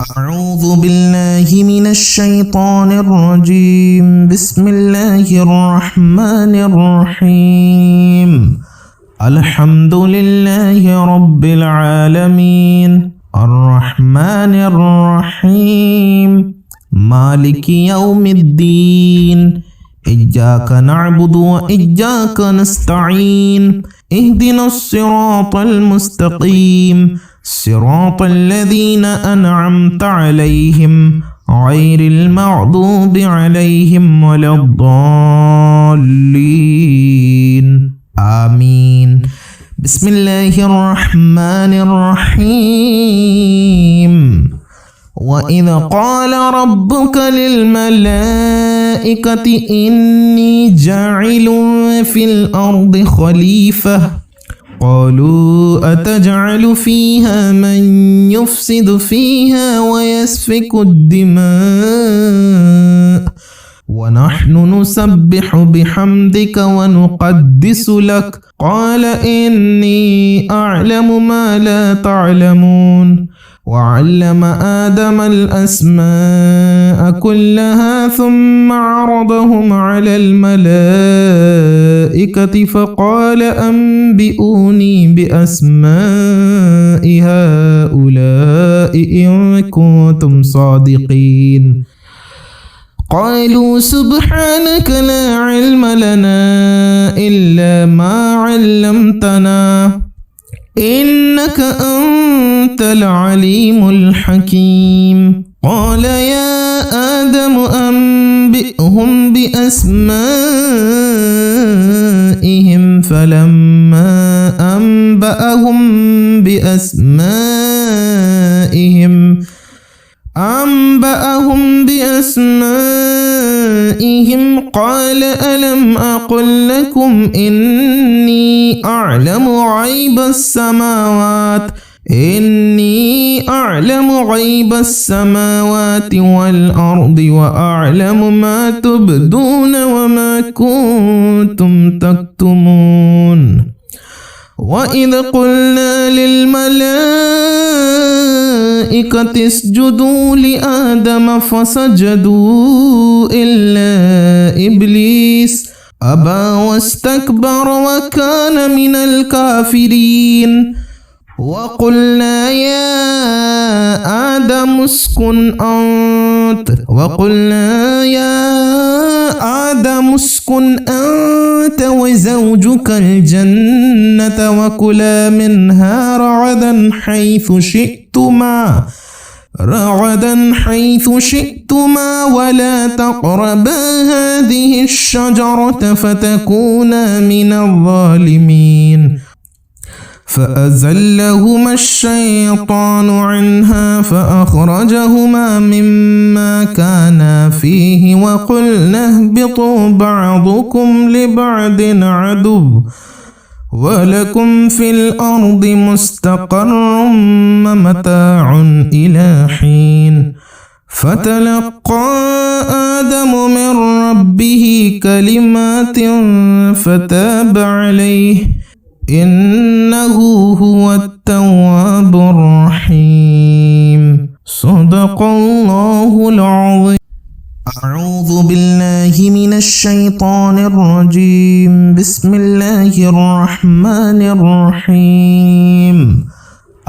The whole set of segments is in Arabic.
أعوذ بالله من الشيطان الرجيم. بسم الله الرحمن الرحيم. الحمد لله رب العالمين الرحمن الرحيم مالك يوم الدين. إياك نعبد وإياك نستعين. اهدنا الصراط المستقيم صراط الذين أنعمت عليهم غير المغضوب عليهم ولا الضالين آمين. بسم الله الرحمن الرحيم. وإذ قال ربك للملائكة إني جاعل في الأرض خليفة قالوا أتجعل فيها من يفسد فيها ويسفك الدماء ونحن نسبح بحمدك ونقدس لك قال إني أعلم ما لا تعلمون. وعلم آدم الأسماء كلها ثم عرضهم على الملائكة فقال أنبئوني بأسماء هؤلاء إن كنتم صادقين. قالوا سبحانك لا علم لنا إلا ما علمتنا إنك أنت العليم الحكيم. قال يا آدم أنبئهم بأسمائهم فلما أنبأهم بأسمائهم قال ألم أقل لكم إني أعلم غيب السماوات والأرض وأعلم ما تبدون وما كنتم تكتمون. وإذ قلنا للملائكة اسجدوا لآدم فسجدوا إلا إبليس أبى واستكبر وكان من الكافرين. وقلنا يا آدم اسكن أنت وزوجك الجنة وكلا منها رغدا حيث شئتما ولا تقربا هذه الشجرة فتكونا من الظالمين. فأزلهما الشيطان عنها فأخرجهما مما كانا فيه وقلنا اهبطوا بعضكم لبعض عدو ولكم في الأرض مستقر ومتاع إلى حين. فتلقى آدم من ربه كلمات فتاب عليه إنه هو التواب الرحيم. صدق الله العظيم. أعوذ بالله من الشيطان الرجيم. بسم الله الرحمن الرحيم.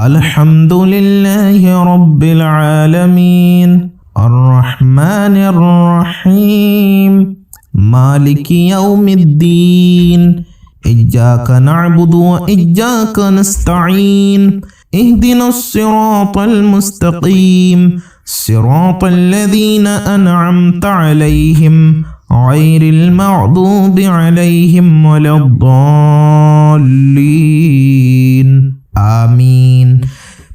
الحمد لله رب العالمين الرحمن الرحيم مالك يوم الدين. إياك نعبد وإياك نستعين. اهدنا الصراط المستقيم صراط الذين أنعمت عليهم غير المغضوب عليهم ولا الضالين آمين.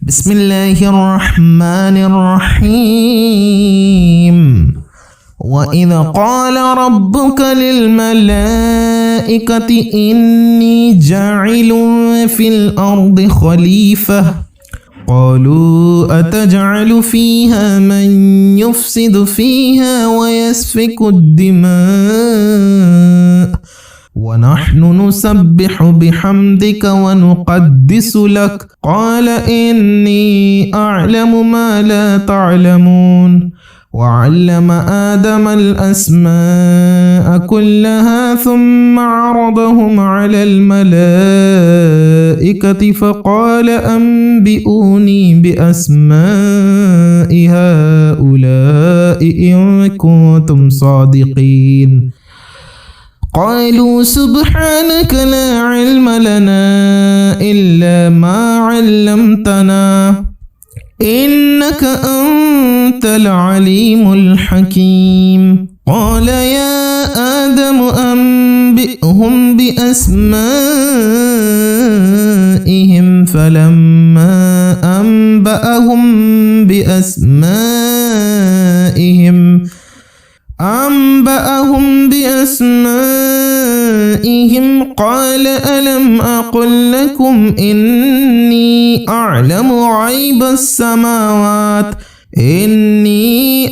بسم الله الرحمن الرحيم. وإذ قال ربك للملائكة إني جاعل في الأرض خليفة قالوا أتجعل فيها من يفسد فيها ويسفك الدماء ونحن نسبح بحمدك ونقدس لك قال إني أعلم ما لا تعلمون وعلم آدم الأسماء كلها ثم عرضهم على الملائكة فقال أنبئوني بأسماء هؤلاء إن كنتم صادقين قالوا سبحانك لا علم لنا إلا ما علمتنا إنك أنت العليم الحكيم قال يا آدم أنبئهم بأسمائهم فلما أنبأهم بأسمائهم قال ألم أقل لكم إني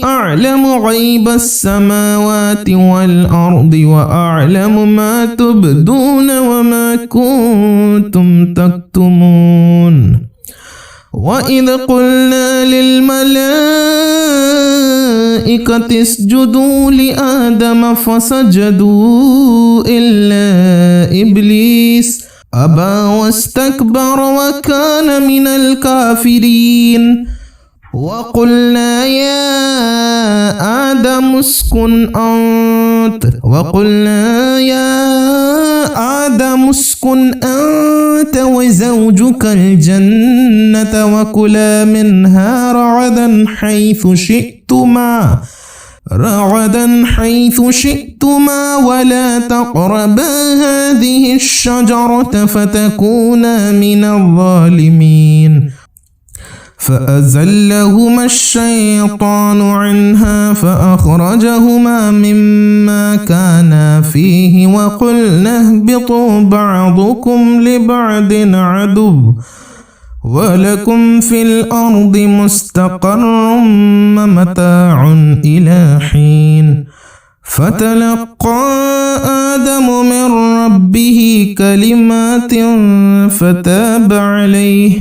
أعلم غيب السماوات والأرض وأعلم ما تبدون وما كنتم تكتمون وإذ قلنا للملائكة اسجدوا لآدم فسجدوا إلا إبليس أبى واستكبر وكان من الكافرين وقلنا يا آدم اسكن أنت وزوجك الجنة وكلا منها رغدا حيث شئتما ولا تقربا هذه الشجرة فتكونا من الظالمين فأزلهما الشيطان عنها فأخرجهما مما كانا فيه وقلنا اهبطوا بعضكم لبعض عدو ولكم في الأرض مستقر ومتاع إلى حين فتلقى آدم من ربه كلمات فتاب عليه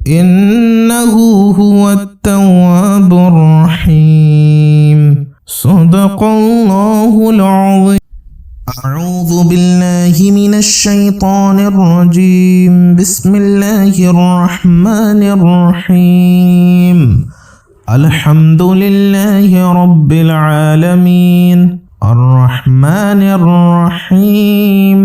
إنه هو التواب الرحيم صدق الله العظيم أعوذ بالله من الشيطان الرجيم بسم الله الرحمن الرحيم الحمد لله رب العالمين الرحمن الرحيم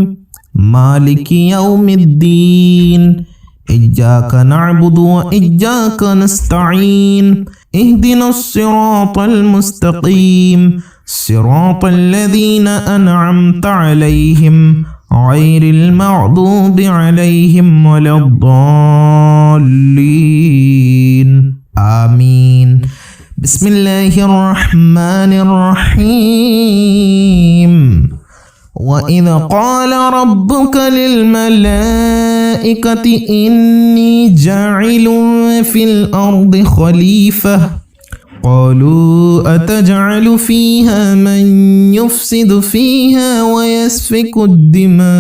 مالك يوم الدين إياك نعبد وإياك نستعين اهدنا الصراط المستقيم صراط الذين أنعمت عليهم غير المغضوب عليهم ولا الضالين آمين بسم الله الرحمن الرحيم وإذ قال ربك للملائكة إني جاعل في الأرض خليفة قالوا أتجعل فيها من يفسد فيها ويسفك الدماء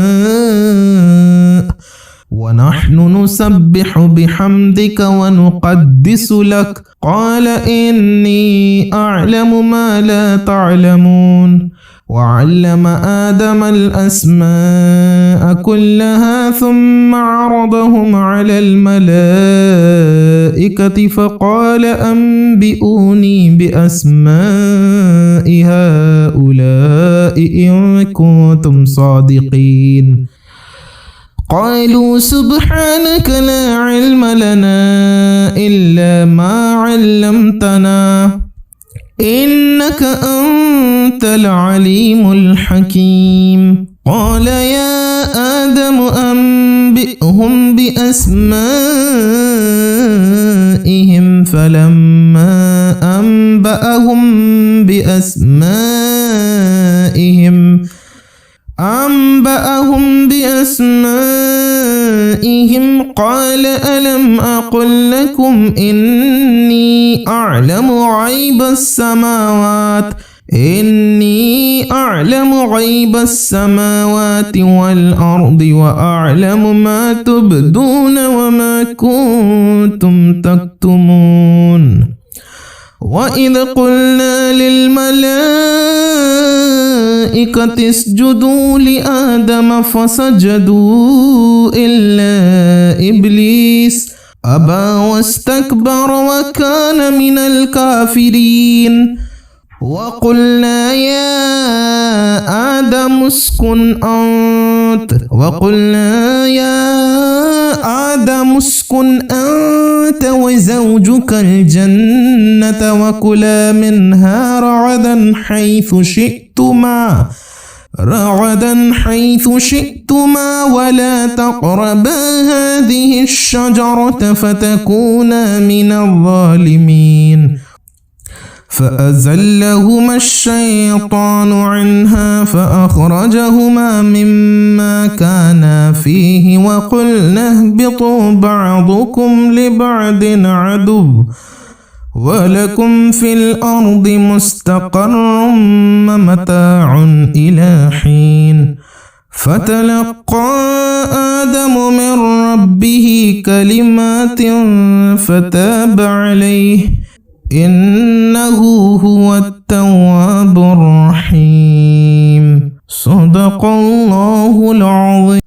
ونحن نسبح بحمدك ونقدس لك قال إني أعلم ما لا تعلمون وعلم آدم الأسماء كلها ثم عرضهم على الملائكة فقال أنبئوني بأسماء هؤلاء إن كنتم صادقين قالوا سبحانك لا علم لنا إلا ما علمتنا إنك أنت العليم الحكيم قال يا آدم أنبئهم بأسمائهم فلما أنبأهم بأسمائهم قال ألم أقل لكم إني أعلم غيب السماوات إني أعلم غيب السماوات والأرض وأعلم ما تبدون وما كنتم تكتمون وإذ قلنا للملائكة اسجدوا لآدم فسجدوا إلا إبليس أبى واستكبر وكان من الكافرين وقلنا يا آدم اسكن أنت وزوجك الجنة وكلا منها رغدا حيث شئتما ولا تقربا هذه الشجرة فتكونا من الظالمين فأزلهما الشيطان عنها فأخرجهما مما كانا فيه وقلنا اهبطوا بعضكم لبعض عدو ولكم في الأرض مستقر ومتاع إلى حين فتلقى آدم من ربه كلمات فتاب عليه إنه هو التواب الرحيم صدق الله العظيم.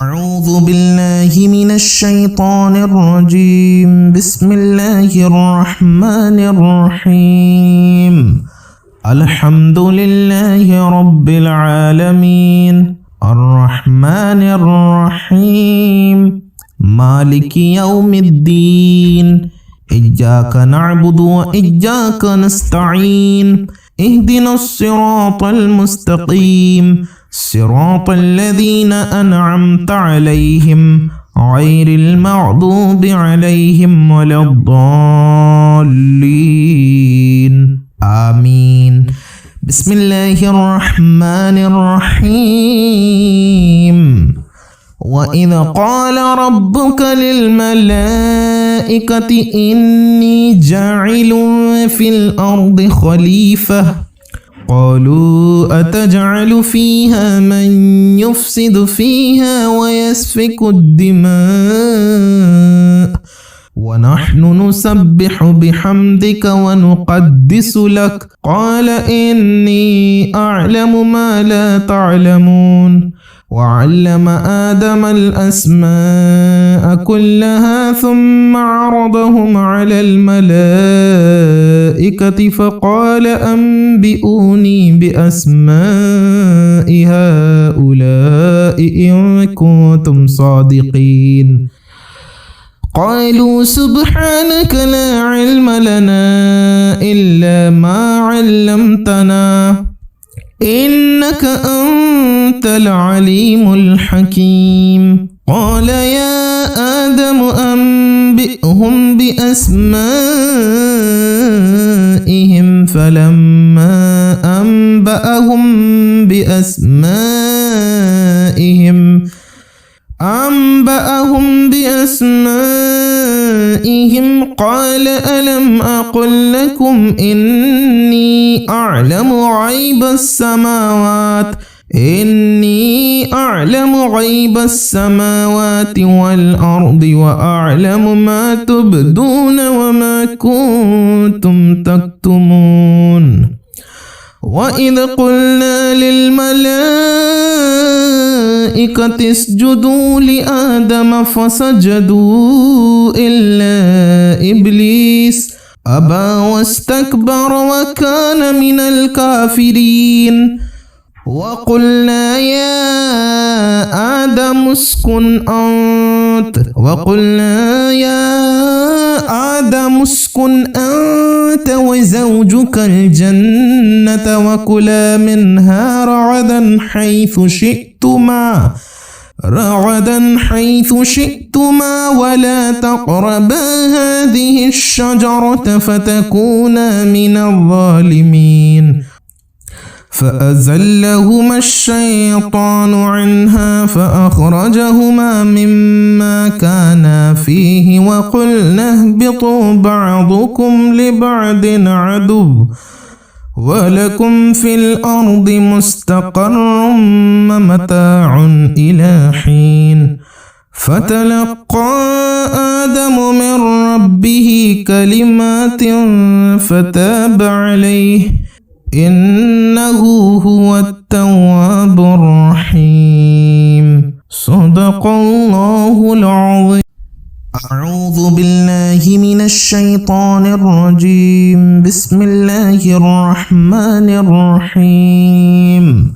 أعوذ بالله من الشيطان الرجيم. بسم الله الرحمن الرحيم. الحمد لله رب العالمين الرحمن الرحيم مالك يوم الدين إياك نعبد وإياك نستعين اهدنا الصراط المستقيم صراط الذين أنعمت عليهم غير المغضوب عليهم ولا الضالين آمين. بسم الله الرحمن الرحيم. وإذ قال ربك للملائكة إني جاعل في الأرض خليفة قالوا أتجعل فيها من يفسد فيها ويسفك الدماء ونحن نسبح بحمدك ونقدس لك قال إني أعلم ما لا تعلمون وعلم آدم الأسماء كلها ثم عرضهم على الملائكة فقال أنبئوني بأسماء هؤلاء إن كنتم صادقين قالوا سبحانك لا علم لنا إلا ما علمتنا إنك أنت العليم الحكيم قال يا آدم أنبئهم بأسمائهم فلما أنبأهم بأسمائهم قال ألم أقل لكم إني أعلم غيب السماوات والأرض وأعلم ما تبدون وما كنتم تكتمون وإذ قلنا للملائكة اسجدوا لآدم فسجدوا إلا إبليس أبى واستكبر وكان من الكافرين وقلنا يا آدم اسكن أنت وزوجك الجنة وكلا منها رغدا حيث شئتما ولا تقربا هذه الشجرة فتكونا من الظالمين فأزلهما الشيطان عنها فأخرجهما مما كانا فيه وقلنا اهبطوا بعضكم لبعض عدو ولكم في الأرض مستقر ومتاع إلى حين فتلقى آدم من ربه كلمات فتاب عليه إنه هو التواب الرحيم. صدق الله العظيم. أعوذ بالله من الشيطان الرجيم. بسم الله الرحمن الرحيم.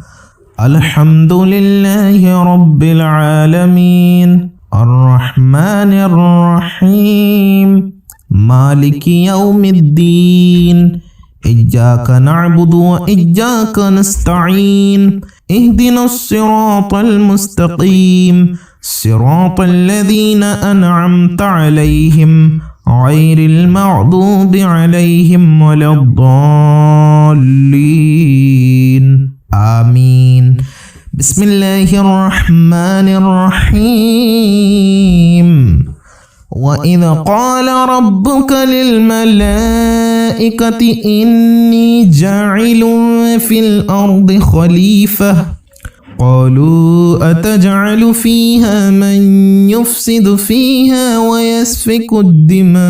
الحمد لله رب العالمين الرحمن الرحيم مالك يوم الدين إياك نعبد وإياك نستعين اهدنا الصراط المستقيم صراط الذين أنعمت عليهم غير المغضوب عليهم ولا الضالين آمين. بسم الله الرحمن الرحيم. وإذ قال ربك للملائكة إني جاعل في الأرض خليفة قالوا أتجعل فيها من يفسد فيها ويسفك الدماء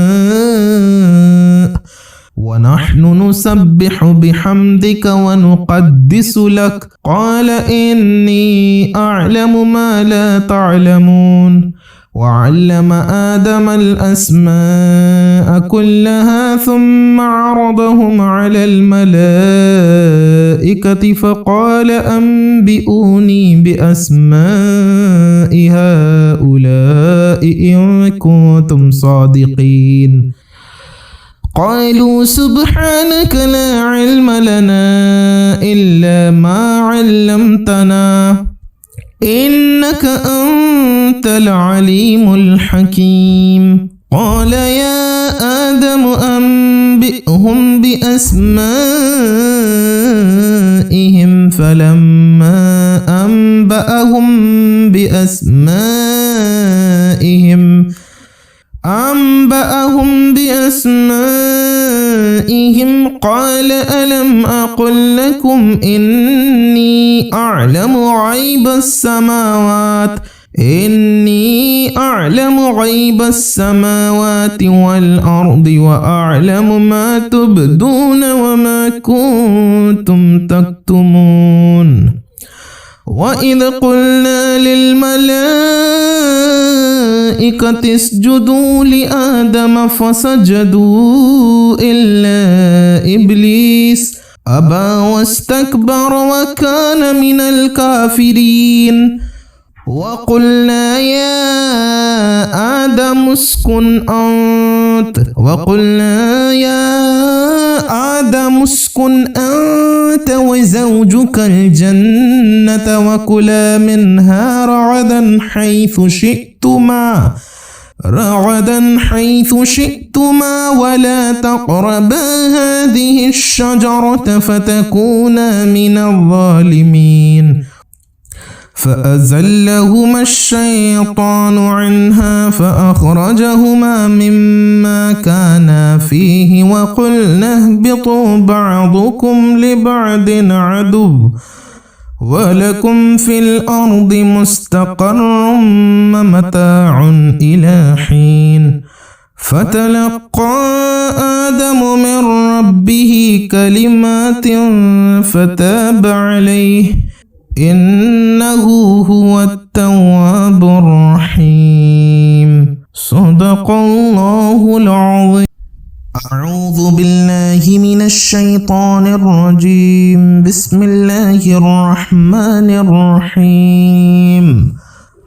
ونحن نسبح بحمدك ونقدس لك قال إني أعلم ما لا تعلمون. وعلم آدم الأسماء كلها ثم عرضهم على الملائكة فقال أنبئوني بأسماء هؤلاء إن كنتم صادقين. قالوا سبحانك لا علم لنا إلا ما علمتنا إنك أنت العليم الحكيم. قال يا آدم أنبئهم بأسمائهم فلما أنبأهم بأسمائهم قال ألم أقل لكم إني أعلم غيب السماوات والأرض وأعلم ما تبدون وما كنتم تكتمون. وإذ قلنا للملائكة اسجدوا لآدم فسجدوا إلا إبليس أبى واستكبر وكان من الكافرين. وقلنا يا آدم اسكن أنت وزوجك الجنة وكلا منها رغدا حيث شئتما ولا تقربا هذه الشجرة فتكونا من الظالمين. فأزلهما الشيطان عنها فأخرجهما مما كانا فيه وقلنا اهبطوا بعضكم لبعض عدو ولكم في الأرض مستقر ومتاع إلى حين فتلقى آدم من ربه كلمات فتاب عليه إنه هو التواب الرحيم. صدق الله العظيم. أعوذ بالله من الشيطان الرجيم. بسم الله الرحمن الرحيم.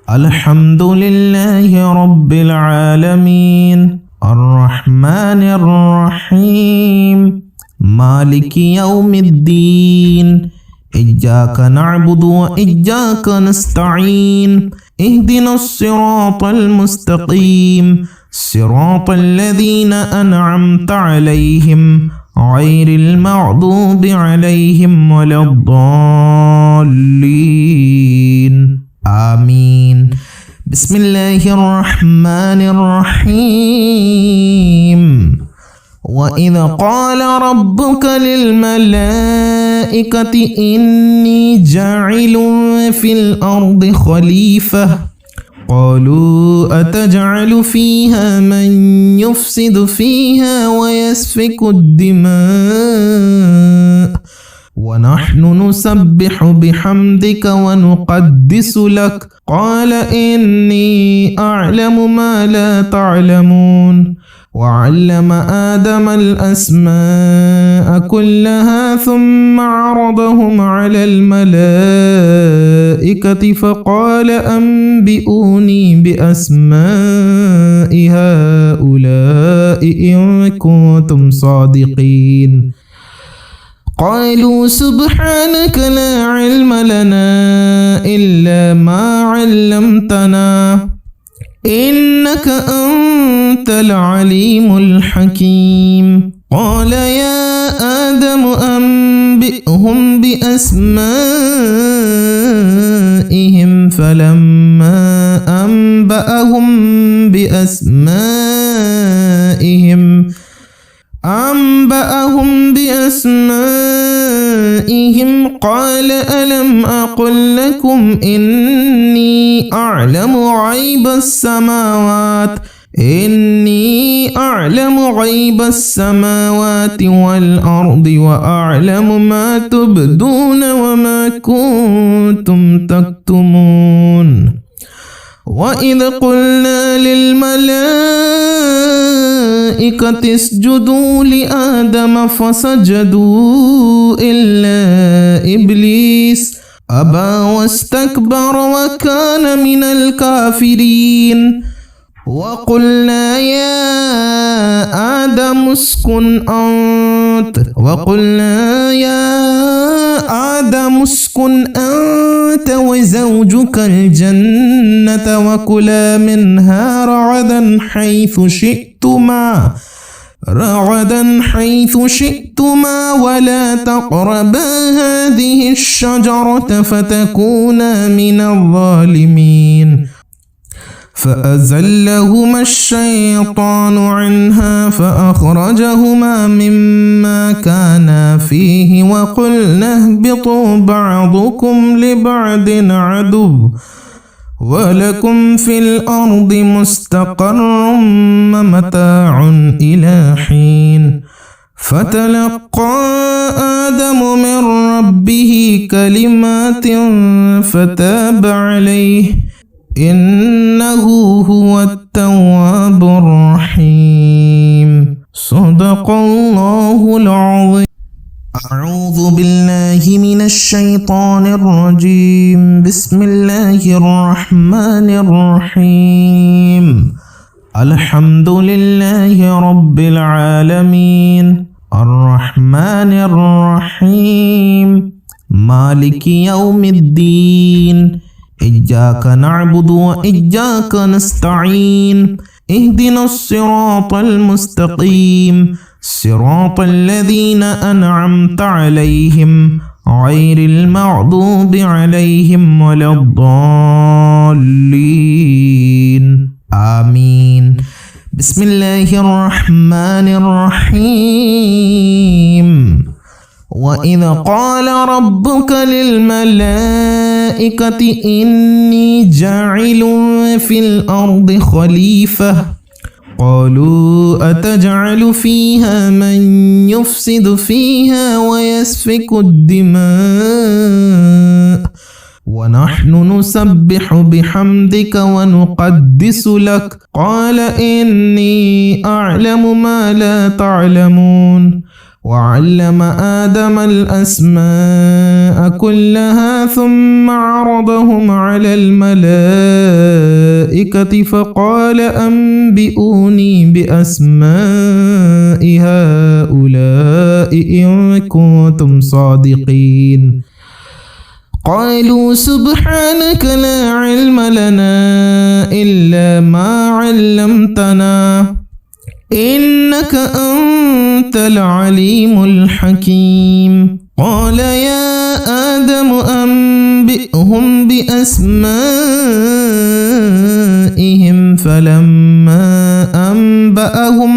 الحمد لله رب العالمين الرحمن الرحيم مالك يوم الدين إياك نعبد وإياك نستعين اهدنا الصراط المستقيم صراط الذين أنعمت عليهم غير المغضوب عليهم ولا الضالين آمين. بسم الله الرحمن الرحيم. وإذ قال ربك للملائكة إني جاعل في الأرض خليفة قالوا أتجعل فيها من يفسد فيها ويسفك الدماء ونحن نسبح بحمدك ونقدس لك قال إني أعلم ما لا تعلمون وعلم آدم الأسماء كلها ثم عرضهم على الملائكة فقال أنبئوني بأسماء هؤلاء إن كنتم صادقين قالوا سبحانك لا علم لنا إلا ما علمتنا إنك أنت العليم الحكيم قال يا آدم أنبئهم بأسمائهم فلما أنبأهم بأسمائهم قال ألم أقل لكم إني أعلم غيب السماوات والأرض وأعلم ما تبدون وما كنتم تكتمون وإذ قلنا للملائكة اسجدوا لآدم فسجدوا إلا إبليس أبى واستكبر وكان من الكافرين وقلنا يا آدم اسكن أنت وزوجك الجنة وكلا منها رغدا حيث شئتما ولا تقربا هذه الشجرة فتكونا من الظالمين فأزلهما الشيطان عنها فأخرجهما مما كانا فيه وقلنا اهبطوا بعضكم لبعض عدو ولكم في الأرض مستقر ومتاع إلى حين فتلقى آدم من ربه كلمات فتاب عليه إنه هو التواب الرحيم صدق الله العظيم أعوذ بالله من الشيطان الرجيم بسم الله الرحمن الرحيم الحمد لله رب العالمين الرحمن الرحيم مالك يوم الدين إياك نعبد وإياك نستعين اهدنا الصراط المستقيم صراط الذين أنعمت عليهم غير المغضوب عليهم ولا الضالين آمين بسم الله الرحمن الرحيم وإذ قال ربك للملائكة إني جاعل في الأرض خليفة قالوا أتجعل فيها من يفسد فيها ويسفك الدماء ونحن نسبح بحمدك ونقدس لك قال إني أعلم ما لا تعلمون وعلم آدم الأسماء كلها ثم عرضهم على الملائكة فقال أنبئوني بأسماء هؤلاء إن كنتم صادقين قالوا سبحانك لا علم لنا إلا ما علمتنا إنك أنت العليم الحكيم قال يا آدم أنبئهم بأسمائهم فلما أنبأهم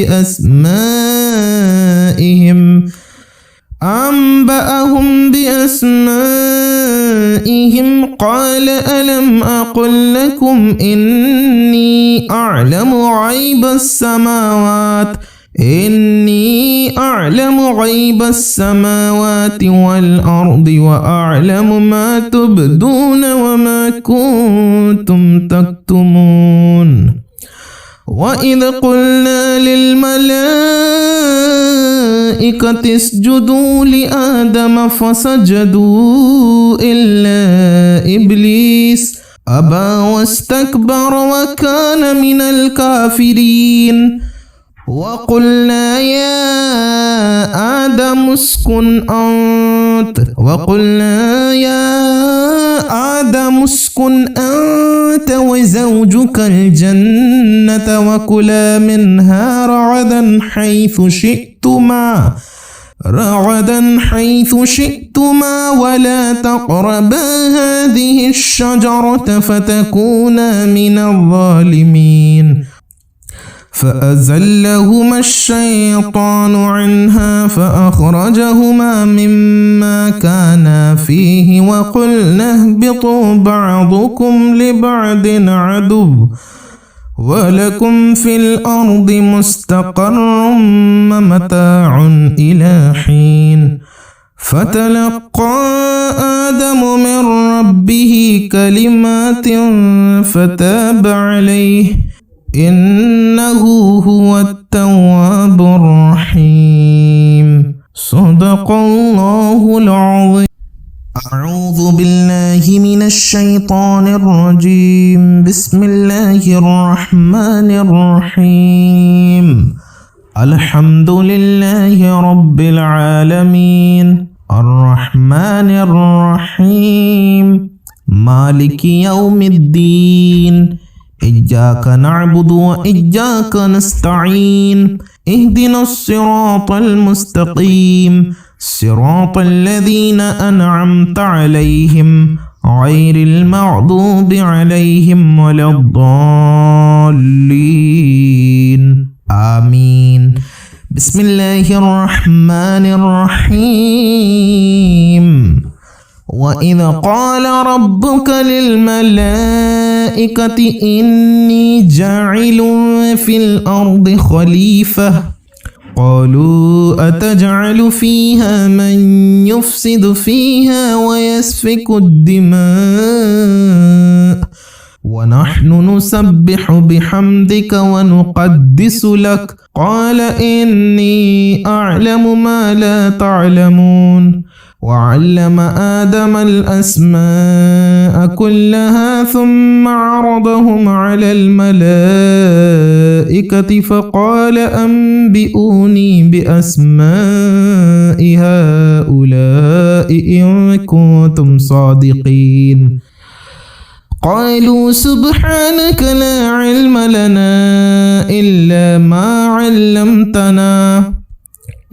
بأسمائهم قال ألم أقل لكم إني أعلم غيب السماوات والأرض وأعلم ما تبدون وما كنتم تكتمون وإذ قلنا للملائكة اسجدوا لآدم فسجدوا إلا إبليس أبى واستكبر وكان من الكافرين وقلنا يا آدم اسكن أنت وزوجك الجنة وكلا منها رغدا حيث شئتما ولا تقربا هذه الشجرة فتكونا من الظالمين فأزلهما الشيطان عنها فأخرجهما مما كانا فيه وقلنا اهبطوا بعضكم لبعض عدو ولكم في الأرض مستقر ومتاع إلى حين فتلقى آدم من ربه كلمات فتاب عليه إنه هو التواب الرحيم صدق الله العظيم. أعوذ بالله من الشيطان الرجيم. بسم الله الرحمن الرحيم. الحمد لله رب العالمين الرحمن الرحيم مالك يوم الدين إياك نعبد وإياك نستعين اهدنا الصراط المستقيم صراط الذين أنعمت عليهم غير المغضوب عليهم ولا الضالين آمين. بسم الله الرحمن الرحيم. وإذ قال ربك للملائكة إني جاعل في الأرض خليفة قالوا أتجعل فيها من يفسد فيها ويسفك الدماء ونحن نسبح بحمدك ونقدس لك قال إني أعلم ما لا تعلمون وعلم آدم الأسماء كلها ثم عرضهم على الملائكة فقال أنبئوني بأسماء هؤلاء إن كنتم صادقين قالوا سبحانك لا علم لنا إلا ما علمتنا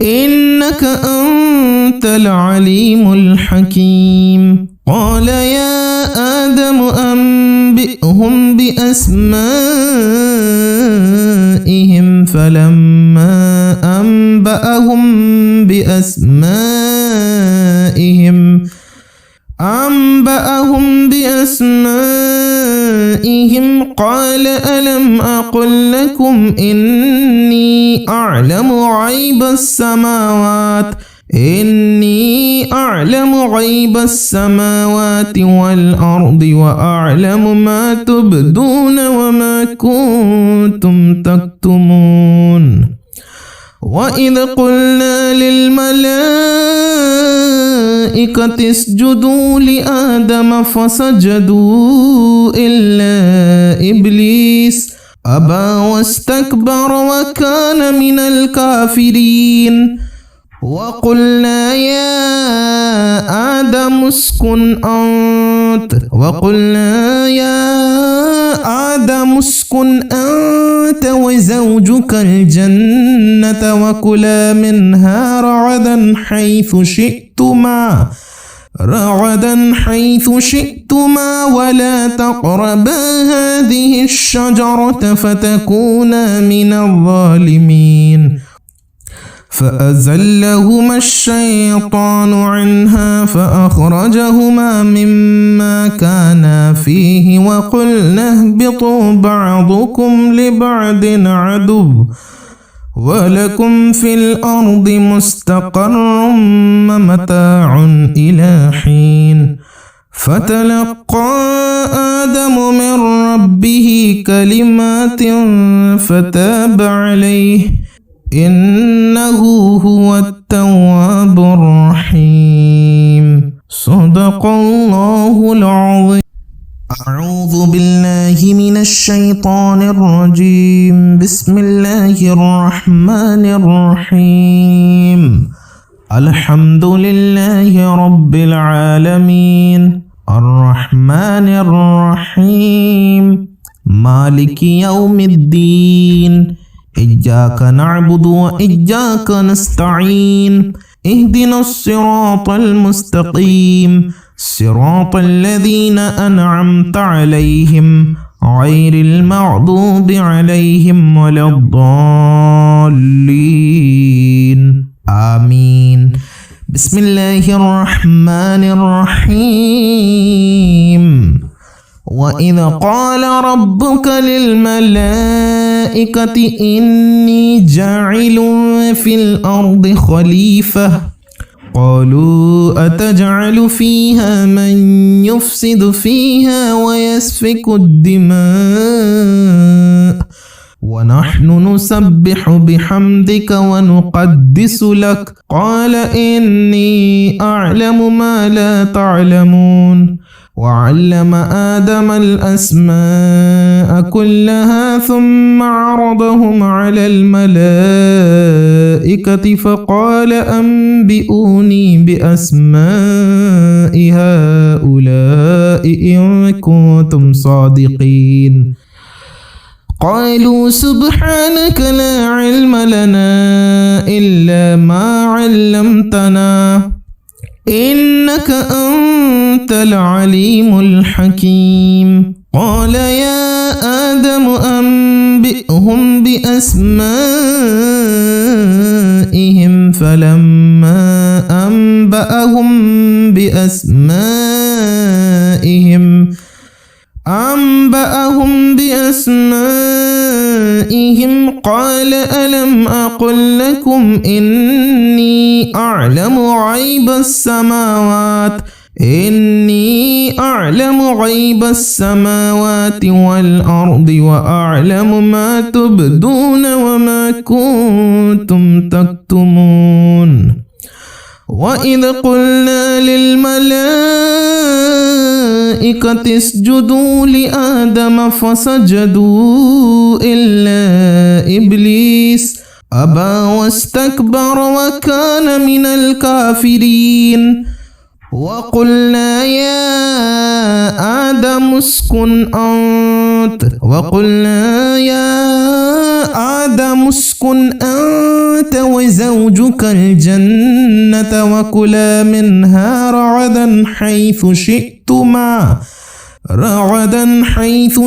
إنك أنت العليم الحكيم قال يا آدم أنبئهم بأسمائهم فلما أنبأهم بأسمائهم قال ألم أقل لكم إني أعلم غيب السماوات والأرض وأعلم ما تبدون وما كنتم تكتمون وإذ قلنا للملائكة اسجدوا لآدم فسجدوا إلا إبليس أبى واستكبر وكان من الكافرين وقلنا يا آدم اسكن أنت وزوجك الجنة وكلا منها رغدا رغدا حيث شئتما ولا تقربا هذه الشجرة فتكونا من الظالمين فأزلهما الشيطان عنها فأخرجهما مما كانا فيه وقلنا اهبطوا بعضكم لبعض عدو ولكم في الأرض مستقر ومتاع إلى حين فتلقى آدم من ربه كلمات فتاب عليه إنه هو التواب الرحيم صدق الله العظيم. أعوذ بالله من الشيطان الرجيم. بسم الله الرحمن الرحيم. الحمد لله رب العالمين الرحمن الرحيم مالك يوم الدين إياك نعبد وإياك نستعين اهدنا الصراط المستقيم صراط الذين أنعمت عليهم غير المغضوب عليهم ولا الضالين آمين. بسم الله الرحمن الرحيم. وإذ قال ربك للملائكة إني جاعل في الأرض خليفة قالوا أتجعل فيها من يفسد فيها ويسفك الدماء ونحن نسبح بحمدك ونقدس لك قال إني أعلم ما لا تعلمون وعلم آدم الأسماء كلها ثم عرضهم على الملائكة فقال أنبئوني بأسماء هؤلاء إن كنتم صادقين قالوا سبحانك لا علم لنا إلا ما علمتنا إنك أنت العليم الحكيم قال يا آدم أنبئهم بأسمائهم فلما أنبأهم بأسمائهم قال ألم أقل لكم إني أعلم غيب السماوات والأرض وأعلم ما تبدون وما كنتم تكتمون وإذ قلنا للملائكة اسجدوا لآدم فسجدوا إلا إبليس أبى واستكبر وكان من الكافرين وقلنا يا آدم اسكن أنت وزوجك الجنة وكلا منها رغدا حيث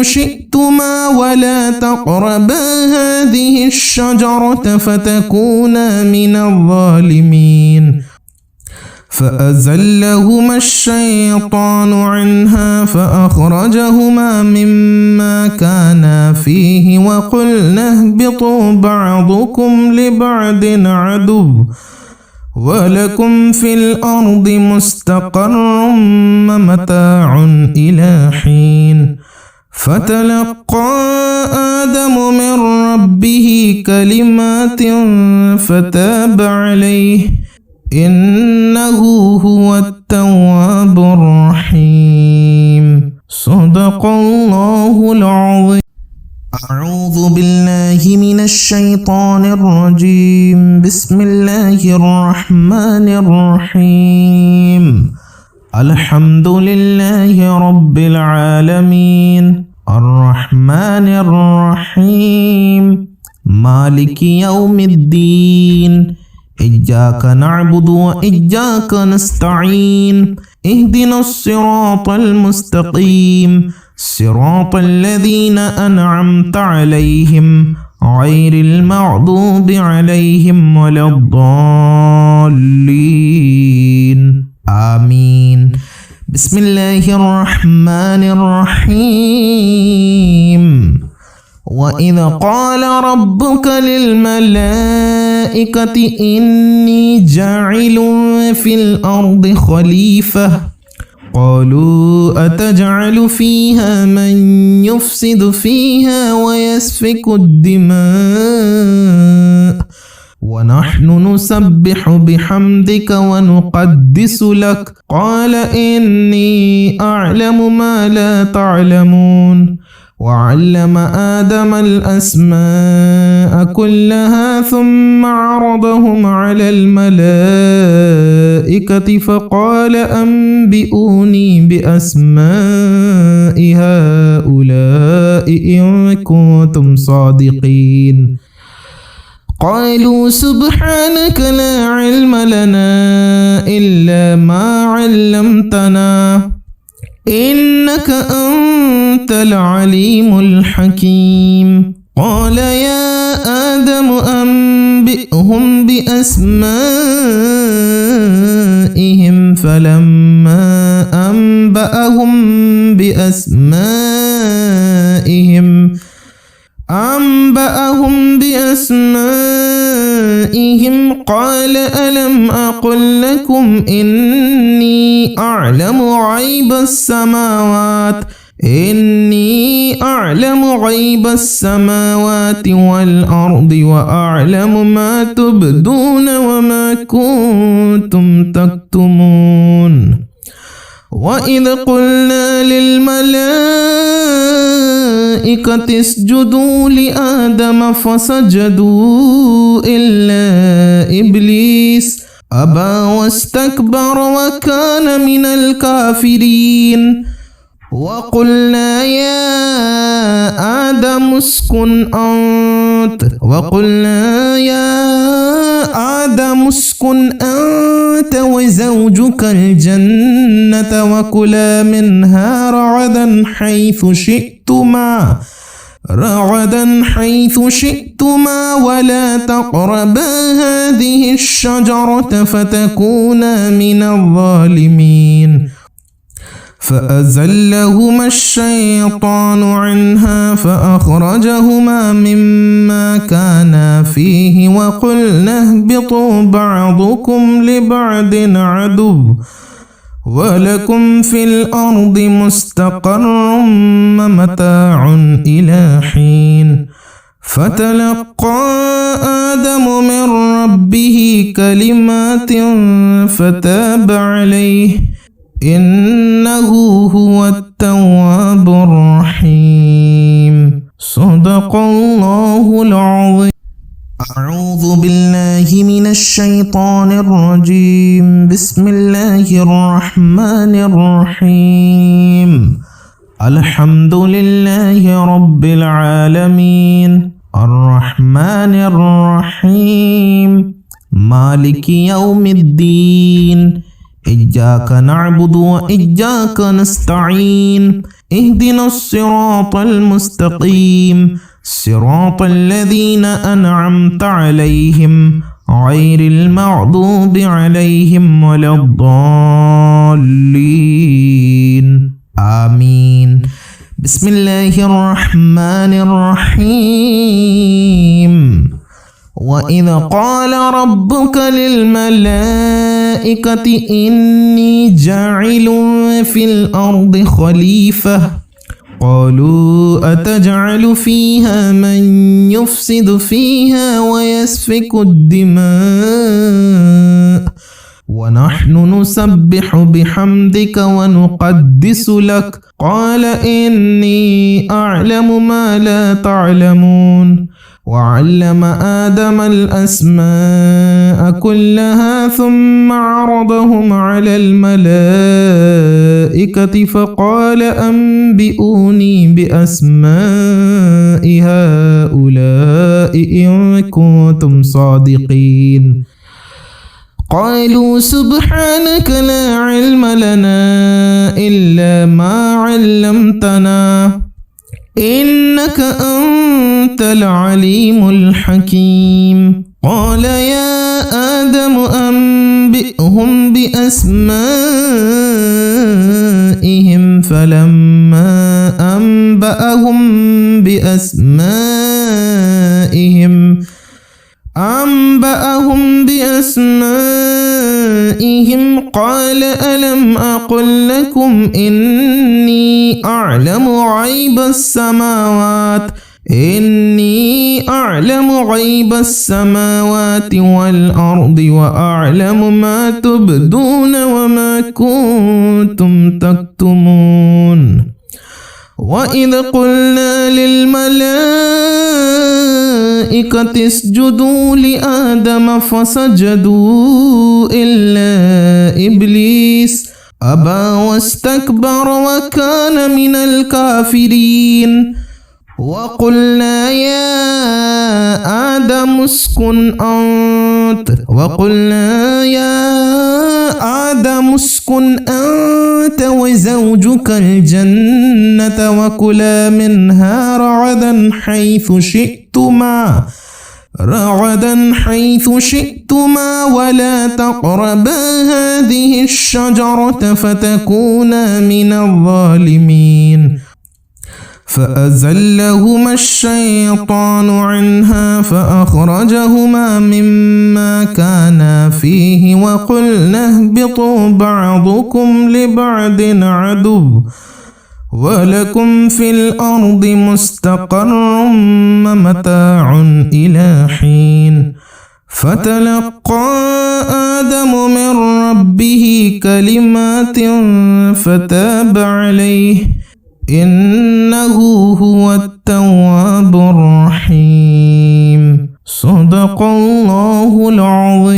شئتما ولا تقربا هذه الشجرة فتكونا من الظالمين فأزلهما الشيطان عنها فأخرجهما مما كانا فيه وقلنا اهبطوا بعضكم لبعض عدو ولكم في الأرض مستقر ومتاع إلى حين فتلقى آدم من ربه كلمات فتاب عليه إنه هو التواب الرحيم صدق الله العظيم. أعوذ بالله من الشيطان الرجيم. بسم الله الرحمن الرحيم. الحمد لله رب العالمين الرحمن الرحيم مالك يوم الدين إياك نعبد وإياك نستعين اهدنا الصراط المستقيم صراط الذين أنعمت عليهم غير المغضوب عليهم ولا الضالين آمين. بسم الله الرحمن الرحيم. وإذ قال ربك للملائكة إني جاعل في الأرض خليفة قالوا أتجعل فيها من يفسد فيها ويسفك الدماء ونحن نسبح بحمدك ونقدس لك قال إني أعلم ما لا تعلمون. وعلم آدم الأسماء كلها ثم عرضهم على الملائكة فقال أنبئوني بأسماء هؤلاء إن كنتم صادقين. قالوا سبحانك لا علم لنا إلا ما علمتنا إنك أنت العليم الحكيم. قال يا آدم أنبئهم بأسمائهم فلما أنبأهم بأسمائهم قال ألم أقل لكم إني أعلم غيب السماوات والأرض وأعلم ما تبدون وما كنتم تكتمون. وإذ قلنا للملائكة اسجدوا لآدم فسجدوا إلا إبليس أبى واستكبر وكان من الكافرين. وقلنا يا آدم اسكن أنت وزوجك الجنة وكلا منها رغدا حيث شئتما ولا تقربا هذه الشجرة فتكونا من الظالمين. فأزلهما الشيطان عنها فأخرجهما مما كانا فيه وقلنا اهبطوا بعضكم لبعض عدو ولكم في الأرض مستقر ومتاع إلى حين. فتلقى آدم من ربه كلمات فتاب عليه إنه هو التواب الرحيم. صدق الله العظيم. أعوذ بالله من الشيطان الرجيم. بسم الله الرحمن الرحيم. الحمد لله رب العالمين الرحمن الرحيم مالك يوم الدين إياك نعبد وإياك نستعين اهدنا الصراط المستقيم صراط الذين أنعمت عليهم غير المغضوب عليهم ولا الضالين آمين. بسم الله الرحمن الرحيم. وإذ قال ربك للملائكة إني جاعل في الأرض خليفة قالوا أتجعل فيها من يفسد فيها ويسفك الدماء ونحن نسبح بحمدك ونقدس لك قال إني أعلم ما لا تعلمون. وعلم آدم الأسماء كلها ثم عرضهم على الملائكة فقال أنبئوني بأسماء هؤلاء إن كنتم صادقين. قالوا سبحانك لا علم لنا إلا ما علمتنا إنك أنت العليم الحكيم قال يا آدم أنبئهم بأسمائهم فلما أنبأهم بأسمائهم قال ألم أقل لكم إني أعلم غيب السماوات والأرض وأعلم ما تبدون وما كنتم تكتمون وإذ قلنا للملائكة اسجدوا لآدم فسجدوا إلا إبليس أبى واستكبر وكان من الكافرين وقلنا يا آدم اسكن أنت وزوجك الجنة وكلا منها رغدا حيث شئتما ولا تقربا هذه الشجرة فتكونا من الظالمين فأزلهما الشيطان عنها فأخرجهما مما كانا فيه وقلنا اهبطوا بعضكم لبعض عدو ولكم في الأرض مستقر ومتاع إلى حين فتلقى آدم من ربه كلمات فتاب عليه إنه هو التواب الرحيم صدق الله العظيم.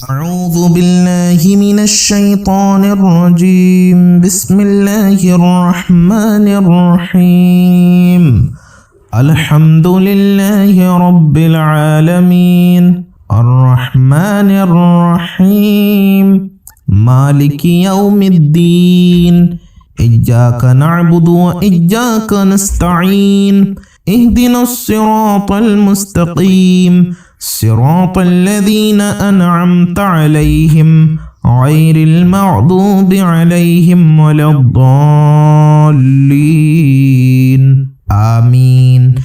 أعوذ بالله من الشيطان الرجيم. بسم الله الرحمن الرحيم. الحمد لله رب العالمين الرحمن الرحيم مالك يوم الدين إياك نعبد وإياك نستعين اهدنا الصراط المستقيم صراط الذين أنعمت عليهم غير المغضوب عليهم ولا الضالين آمين.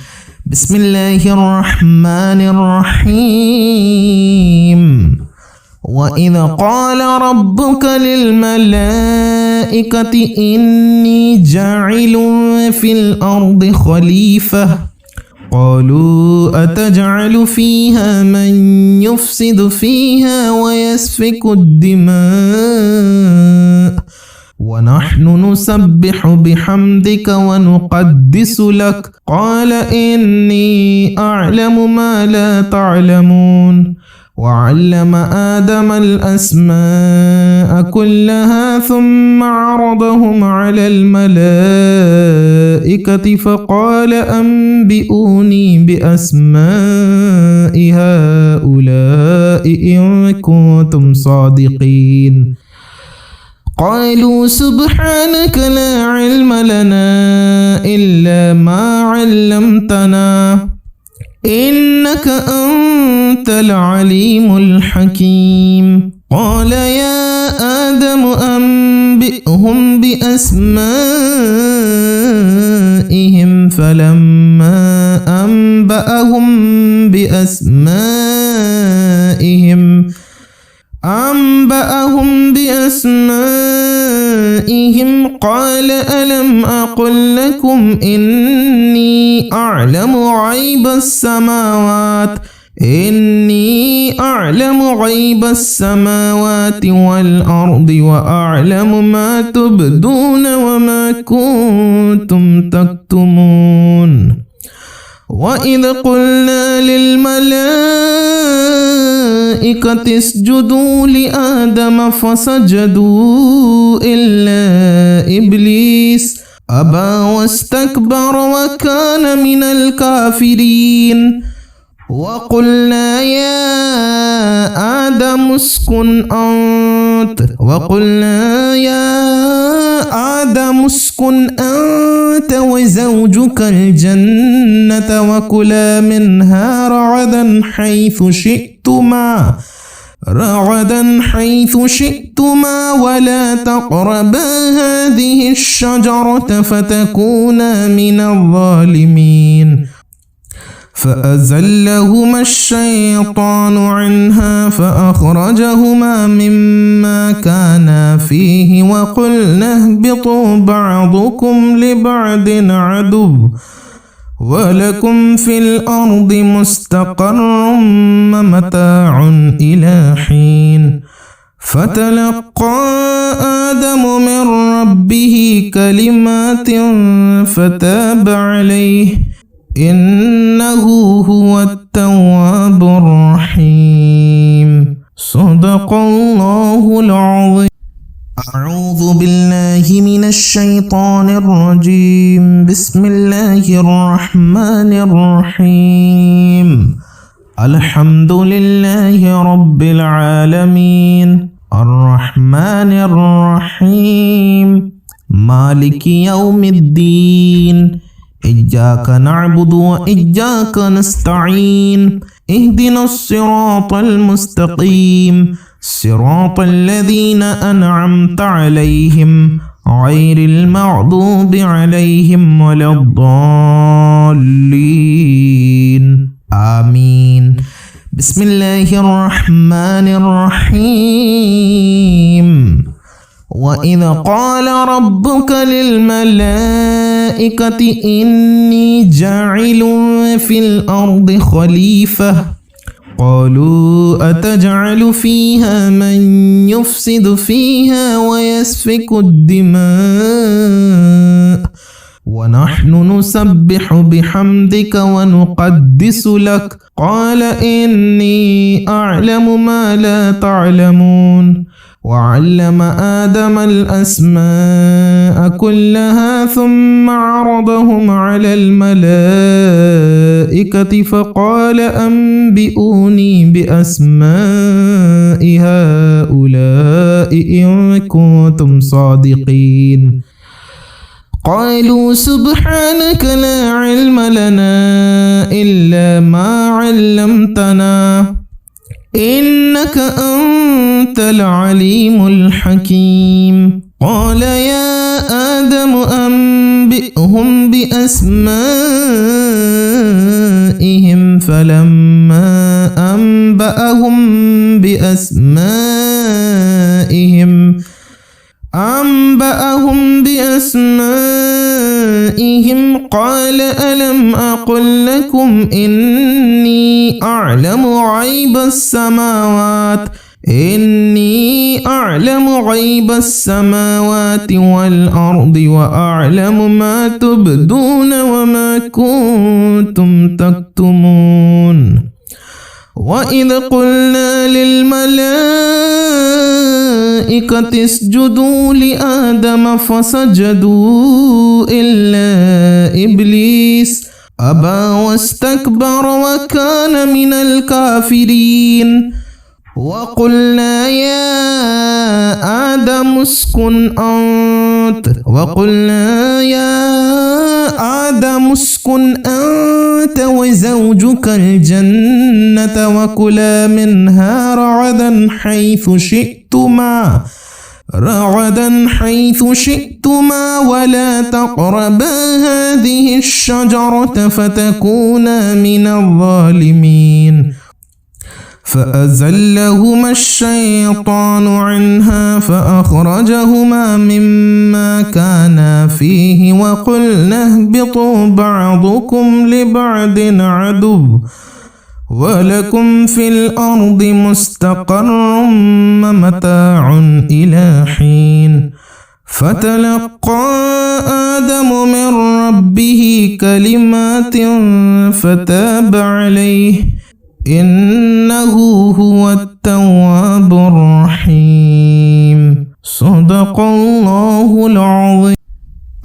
بسم الله الرحمن الرحيم. وإذ قال ربك للملائكة إني جاعل في الأرض خليفة قالوا أتجعل فيها من يفسد فيها ويسفك الدماء ونحن نسبح بحمدك ونقدس لك قال إني أعلم ما لا تعلمون وعلم آدم الأسماء كلها ثم عرضهم على الملائكة فقال أنبئوني بأسماء هؤلاء إن كنتم صادقين قالوا سبحانك لا علم لنا إلا ما علمتنا إنك أنت العليم الحكيم قال يا آدم أنبئهم بأسمائهم فلما أنبأهم بأسمائهم قال ألم أقل لكم إني أعلم غيب السماوات والأرض وأعلم ما تبدون وما كنتم تكتمون وإذ قلنا للملائكة اسجدوا لآدم فسجدوا إلا إبليس أبى واستكبر وكان من الكافرين وقلنا يا آدم اسكن أنت وزوجك الجنة وكلا منها رغدا حيث شئتما ولا تقربا هذه الشجرة فتكونا من الظالمين فأزلهما الشيطان عنها فأخرجهما مما كانا فيه وقلنا اهبطوا بعضكم لبعض عدو ولكم في الأرض مستقر ومتاع إلى حين فتلقى آدم من ربه كلمات فتاب عليه إنه هو التواب الرحيم صدق الله العظيم. أعوذ بالله من الشيطان الرجيم. بسم الله الرحمن الرحيم. الحمد لله رب العالمين الرحمن الرحيم مالك يوم الدين إياك نعبد وإياك نستعين اهدنا الصراط المستقيم صراط الذين أنعمت عليهم غير المغضوب عليهم ولا الضالين آمين. بسم الله الرحمن الرحيم. وإذ قال ربك للملائكة إني جاعل في الأرض خليفة قالوا أتجعل فيها من يفسد فيها ويسفك الدماء ونحن نسبح بحمدك ونقدس لك قال إني أعلم ما لا تعلمون وعلم آدم الأسماء كلها ثم عرضهم على الملائكة فقال أنبئوني بأسماء هؤلاء إن كنتم صادقين قالوا سبحانك لا علم لنا إلا ما علمتنا إنك أنت العليم الحكيم قال يا آدم أنبئهم بأسمائهم فلما أنبأهم بأسمائهم قال ألم أقل لكم إني أعلم غيب السماوات والأرض وأعلم ما تبدون وما كنتم تكتمون وإذ قلنا للملائكة اسجدوا لآدم فسجدوا إلا إبليس أبى واستكبر وكان من الكافرين وقلنا يا آدم اسكن أنت وزوجك الجنة وكلا منها رغدا حيث شئتما ولا تقربا هذه الشجرة فتكونا من الظالمين فأزلهما الشيطان عنها فأخرجهما مما كانا فيه وقلنا اهبطوا بعضكم لبعض عدو ولكم في الأرض مستقر ومتاع إلى حين فتلقى آدم من ربه كلمات فتاب عليه إنه هو التواب الرحيم صدق الله العظيم.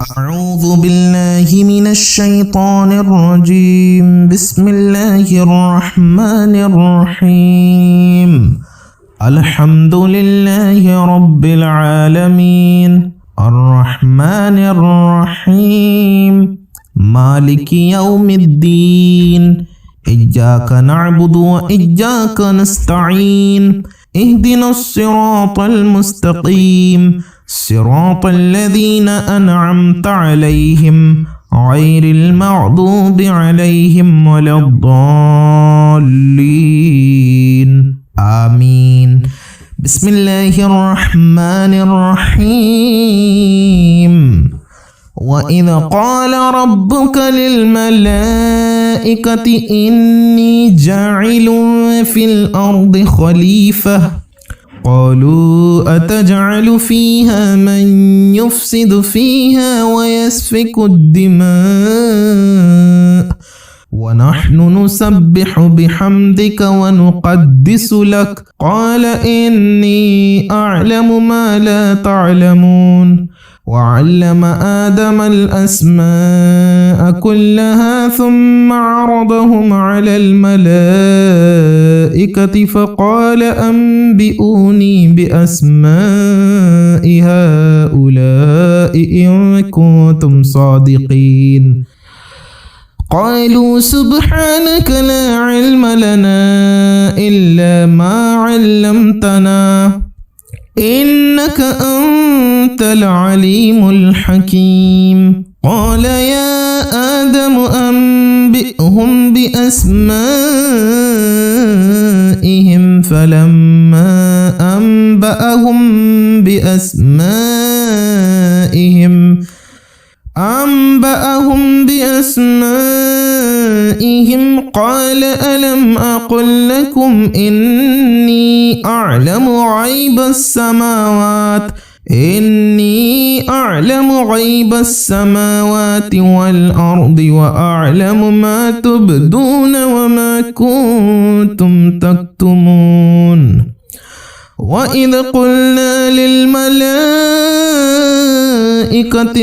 أعوذ بالله من الشيطان الرجيم. بسم الله الرحمن الرحيم. الحمد لله رب العالمين الرحمن الرحيم مالك يوم الدين. إياك نعبد وإياك نستعين. اهدنا الصراط المستقيم صراط الذين أنعمت عليهم غير المغضوب عليهم ولا الضالين. آمين. بسم الله الرحمن الرحيم. وإذ قال ربك للملائكة إني جاعل في الأرض خليفة قالوا أتجعل فيها من يفسد فيها ويسفك الدماء ونحن نسبح بحمدك ونقدس لك قال إني أعلم ما لا تعلمون. وعلم آدم الأسماء كلها ثم عرضهم على الملائكة فقال أنبئوني بأسماء هؤلاء إن كنتم صادقين. قالوا سبحانك لا علم لنا إلا ما علمتنا إنك أنت العليم الحكيم. قال يا آدم أنبئهم بأسمائهم فلما أنبأهم بأسمائهم قال ألم أقل لكم إني أعلم غيب السماوات والأرض وأعلم ما تبدون وما كنتم تكتمون. وإذ قلنا للملائكة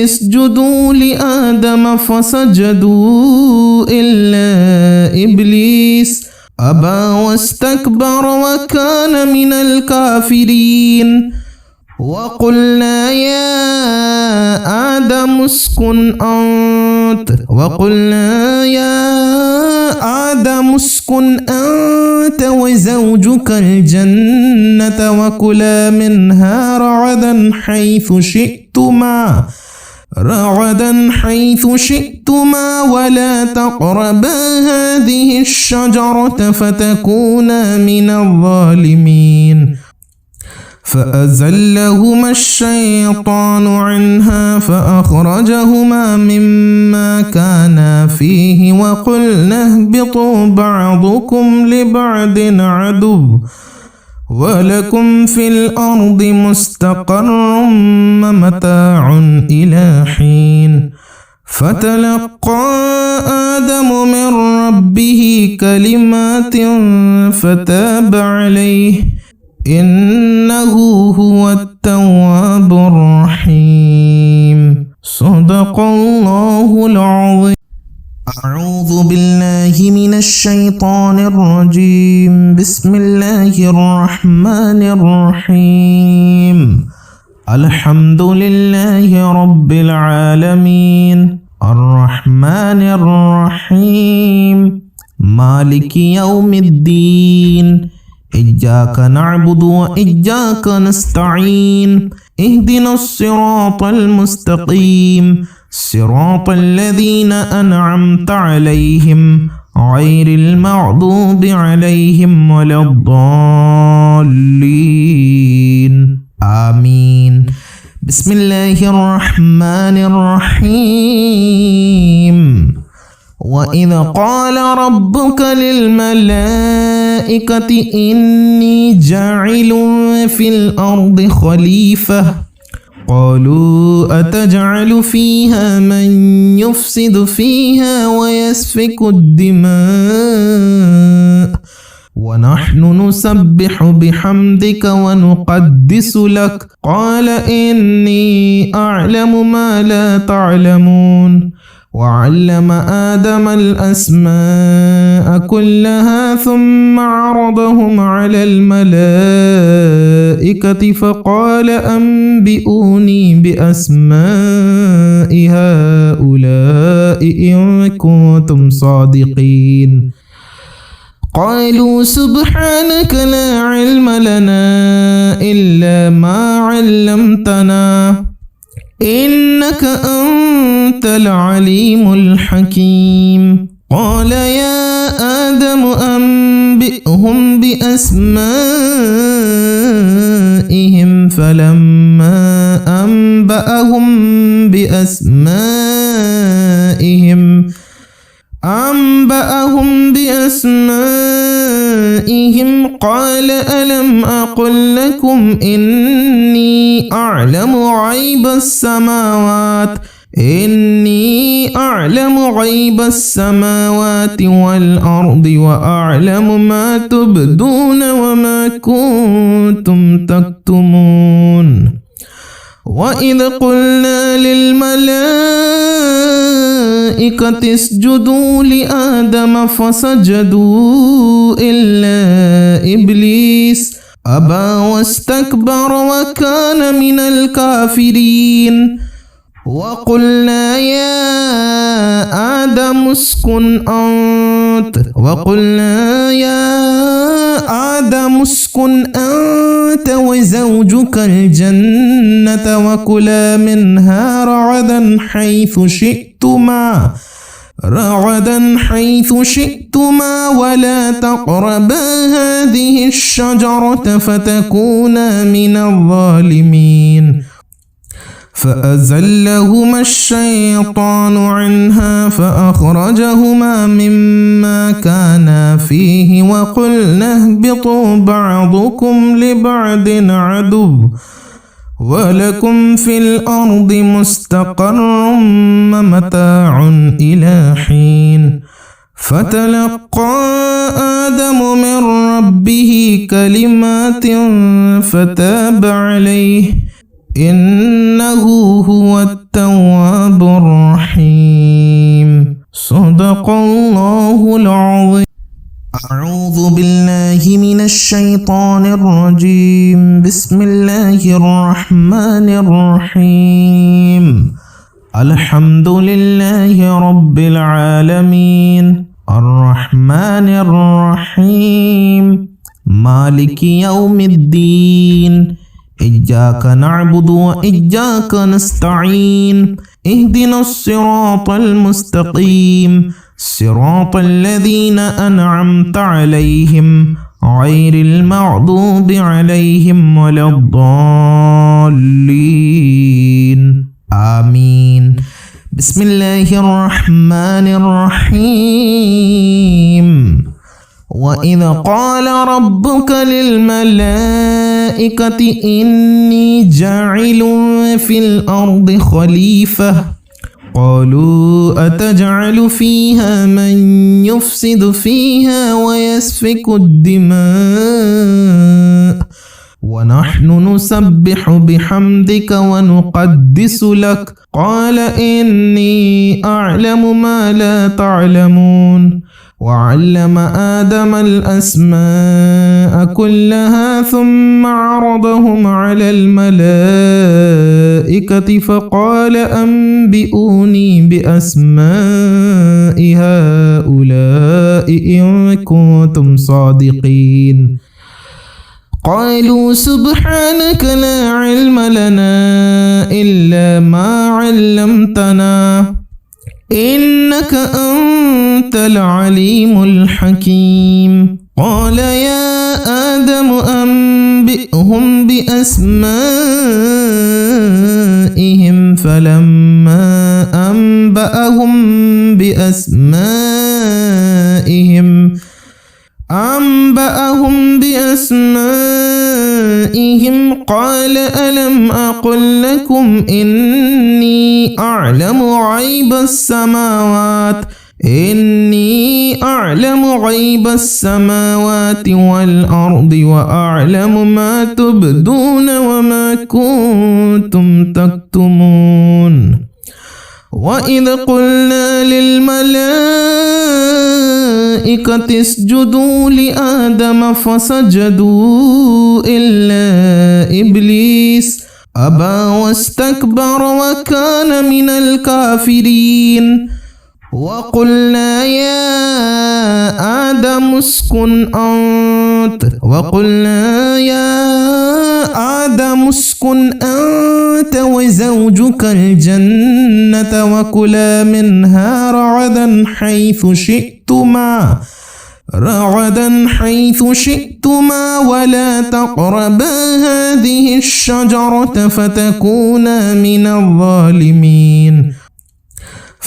اسجدوا لآدم فسجدوا إلا إبليس أبى واستكبر وكان من الكافرين. وقلنا يا آدم اسكن أنت وزوجك الجنة وكلا منها رغدا حيث شئتما ولا تقربا هذه الشجرة فتكونا من الظالمين. فأزلهما الشيطان عنها فأخرجهما مما كانا فيه وقلنا اهبطوا بعضكم لبعض عدو ولكم في الأرض مستقر ومتاع إلى حين. فتلقى آدم من ربه كلمات فتاب عليه إنه هو التواب الرحيم. صدق الله العظيم. أعوذ بالله من الشيطان الرجيم. بسم الله الرحمن الرحيم. الحمد لله رب العالمين الرحمن الرحيم مالك يوم الدين. إياك نعبد وإياك نستعين. اهدنا الصراط المستقيم صراط الذين أنعمت عليهم غير المغضوب عليهم ولا الضالين. آمين. بسم الله الرحمن الرحيم. وإذ قال ربك للملائكة إني جاعل في الأرض خليفة قالوا أتجعل فيها من يفسد فيها ويسفك الدماء ونحن نسبح بحمدك ونقدس لك قال إني أعلم ما لا تعلمون وعلم آدم الأسماء كلها ثم عرضهم على الملائكة فقال أنبئوني بأسماء هؤلاء إن كنتم صادقين قالوا سبحانك لا علم لنا إلا ما علمتنا إنك أنت العليم الحكيم قال يا آدم أنبئهم بأسمائهم فلما أنبأهم بأسمائهم قال ألم أقل لكم إني أعلم غيب السماوات والأرض وأعلم ما تبدون وما كنتم تكتمون وإذ قلنا للملائكة اسجدوا لآدم فسجدوا إلا إبليس أبى واستكبر وكان من الكافرين وقلنا يا آدم اسكن أنت وزوجك الجنة وكلا منها رغدا حيث شئتما ولا تقربا هذه الشجرة فتكونا من الظالمين فأزلهما الشيطان عنها فأخرجهما مما كانا فيه وقلنا اهبطوا بعضكم لبعض عدو ولكم في الأرض مستقر ومتاع إلى حين فتلقى آدم من ربه كلمات فتاب عليه إنه هو التواب الرحيم صدق الله العظيم أعوذ بالله من الشيطان الرجيم بسم الله الرحمن الرحيم الحمد لله رب العالمين الرحمن الرحيم مالك يوم الدين إياك نعبد وإياك نستعين اهدنا الصراط المستقيم صراط الذين أنعمت عليهم غير المغضوب عليهم ولا الضالين آمين بسم الله الرحمن الرحيم وإذ قال ربك للملائكة إني جاعل في الأرض خليفة قالوا أتجعل فيها من يفسد فيها ويسفك الدماء ونحن نسبح بحمدك ونقدس لك قال إني أعلم ما لا تعلمون وعلم آدم الأسماء كلها ثم عرضهم على الملائكة فقال أنبئوني بأسماء هؤلاء إن كنتم صادقين قالوا سبحانك لا علم لنا إلا ما علمتنا إنك أنت العليم الحكيم قال يا آدم أنبئهم بأسمائهم فلما أنبأهم بأسمائهم قال ألم أقل لكم إني أعلم غيب السماوات إني أعلم غيب السماوات والأرض وأعلم ما تبدون وما كنتم تكتمون وإذ قلنا للملائكة اسجدوا لآدم فسجدوا إلا إبليس أبى واستكبر وكان من الكافرين وقلنا يا آدم اسكن أنت وزوجك الجنة وكلا منها رغدا حيث شئتما ولا تقربا هذه الشجرة فتكونا من الظالمين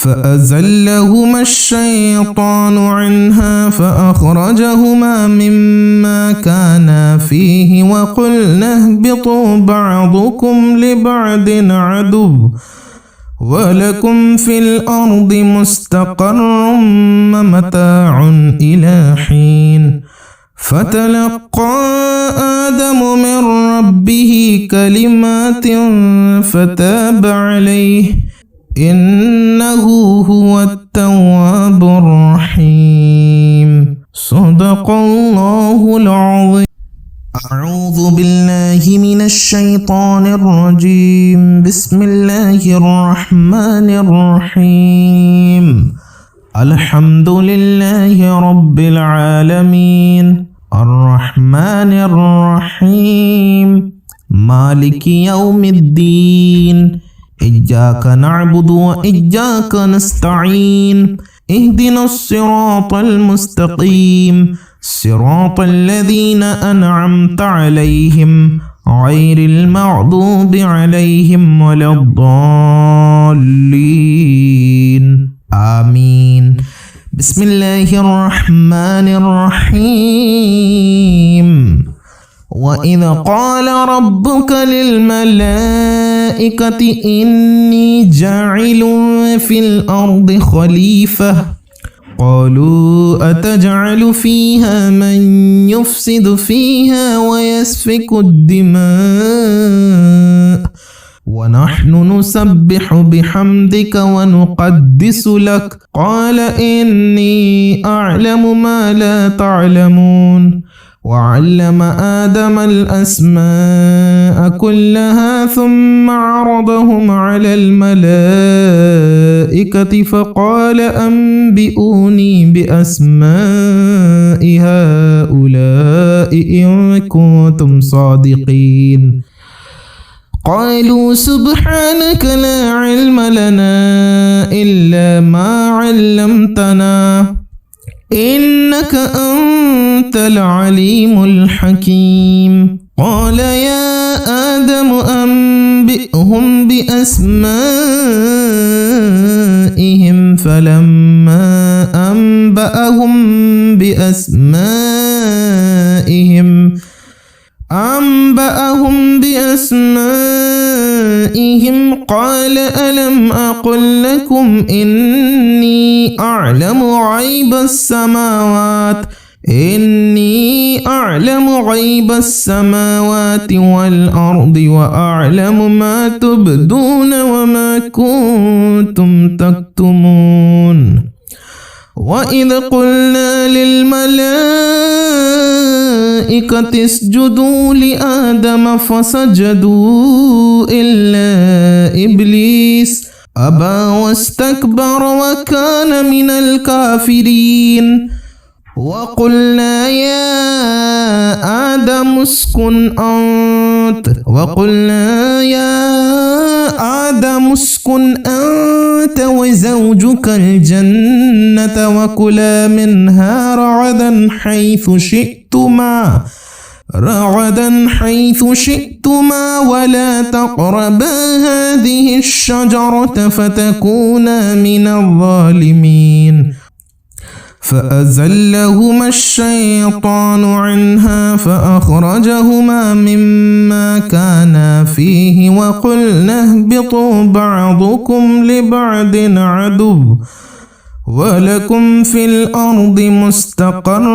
فأزلهما الشيطان عنها فأخرجهما مما كانا فيه وقلنا اهبطوا بعضكم لبعض عدو ولكم في الأرض مستقر ومتاع إلى حين فتلقى آدم من ربه كلمات فتاب عليه إنه هو التواب الرحيم صدق الله العظيم. أعوذ بالله من الشيطان الرجيم. بسم الله الرحمن الرحيم. الحمد لله رب العالمين الرحمن الرحيم مالك يوم الدين إياك نعبد وإياك نستعين اهدنا الصراط المستقيم صراط الذين أنعمت عليهم غير المغضوب عليهم ولا الضالين آمين. بسم الله الرحمن الرحيم. وإذ قال ربك للملائكة إني جاعل في الأرض خليفة قالوا أتجعل فيها من يفسد فيها ويسفك الدماء ونحن نسبح بحمدك ونقدس لك قال إني أعلم ما لا تعلمون وعلم آدم الأسماء كلها ثم عرضهم على الملائكة فقال أنبئوني بأسماء هؤلاء إن كنتم صادقين قالوا سبحانك لا علم لنا إلا ما علمتنا إنك أنت العليم الحكيم قال يا آدم أنبئهم بأسمائهم فلما أنبأهم بأسمائهم قال ألم أقل لكم إني أعلم غيب السماوات والأرض وأعلم ما تبدون وما كنتم تكتمون وإذ قلنا للملائكة اسجدوا لآدم فسجدوا إلا إبليس أبى واستكبر وكان من الكافرين وقلنا يا آدم اسكن أنت وزوجك الجنة وكلا منها رغدا حيث شئتما ولا تقربا هذه الشجرة فتكونا من الظالمين فأزلهما الشيطان عنها فأخرجهما مما كانا فيه وقلنا اهبطوا بعضكم لبعض عدو ولكم في الأرض مستقر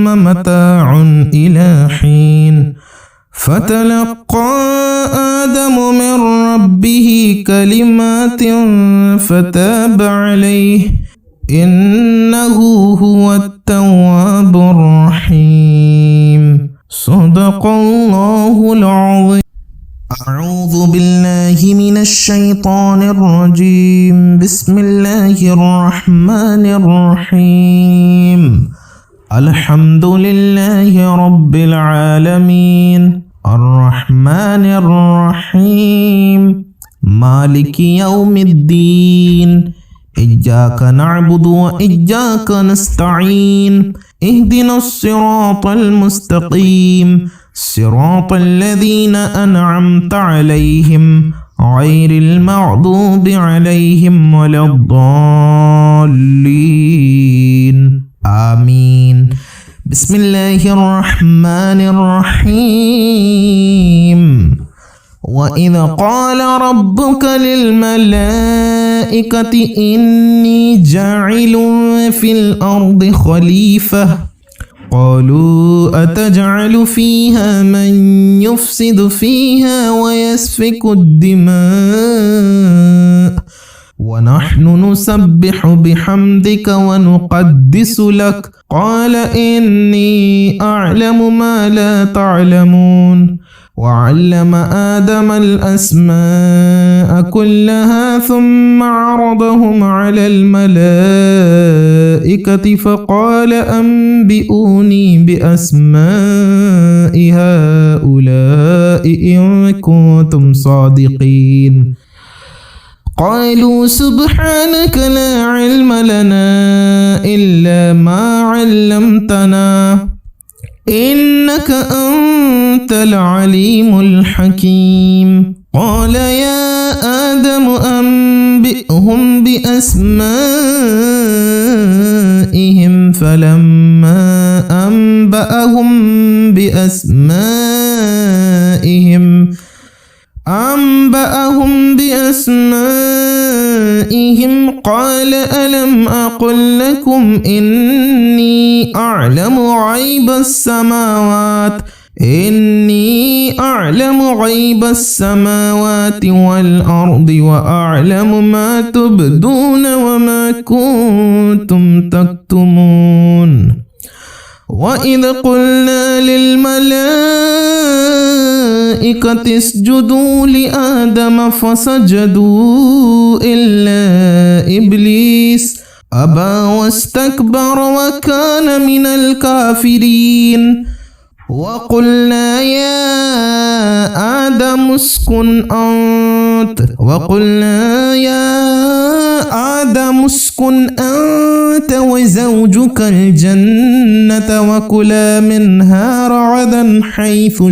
ومتاع إلى حين فتلقى آدم من ربه كلمات فتاب عليه إنه هو التواب الرحيم. صدق الله العظيم. أعوذ بالله من الشيطان الرجيم. بسم الله الرحمن الرحيم. الحمد لله رب العالمين الرحمن الرحيم مالك يوم الدين إياك نعبد وإياك نستعين اهدنا الصراط المستقيم صراط الذين أنعمت عليهم غير المغضوب عليهم ولا الضالين آمين. بسم الله الرحمن الرحيم. وإذ قال ربك للملائكة إني جاعل في الأرض خليفة قالوا أتجعل فيها من يفسد فيها ويسفك الدماء ونحن نسبح بحمدك ونقدس لك قال إني أعلم ما لا تعلمون. وعلم آدم الأسماء كلها ثم عرضهم على الملائكة فقال أنبئوني بأسماء هؤلاء إن كنتم صادقين. قالوا سبحانك لا علم لنا إلا ما علمتنا إنك أنت العليم الحكيم. قال يا آدم أنبئهم بأسمائهم فلما أنبأهم بأسمائهم قال ألم أقل لكم إني أعلم غيب السماوات والأرض وأعلم ما تبدون وما كنتم تكتمون. وإذ قلنا للملائكة اسجدوا لآدم فسجدوا إلا إبليس أبى واستكبر وكان من الكافرين. وقلنا يا آدم اسكن أنت وزوجك الجنة وكلا منها رغدا حيث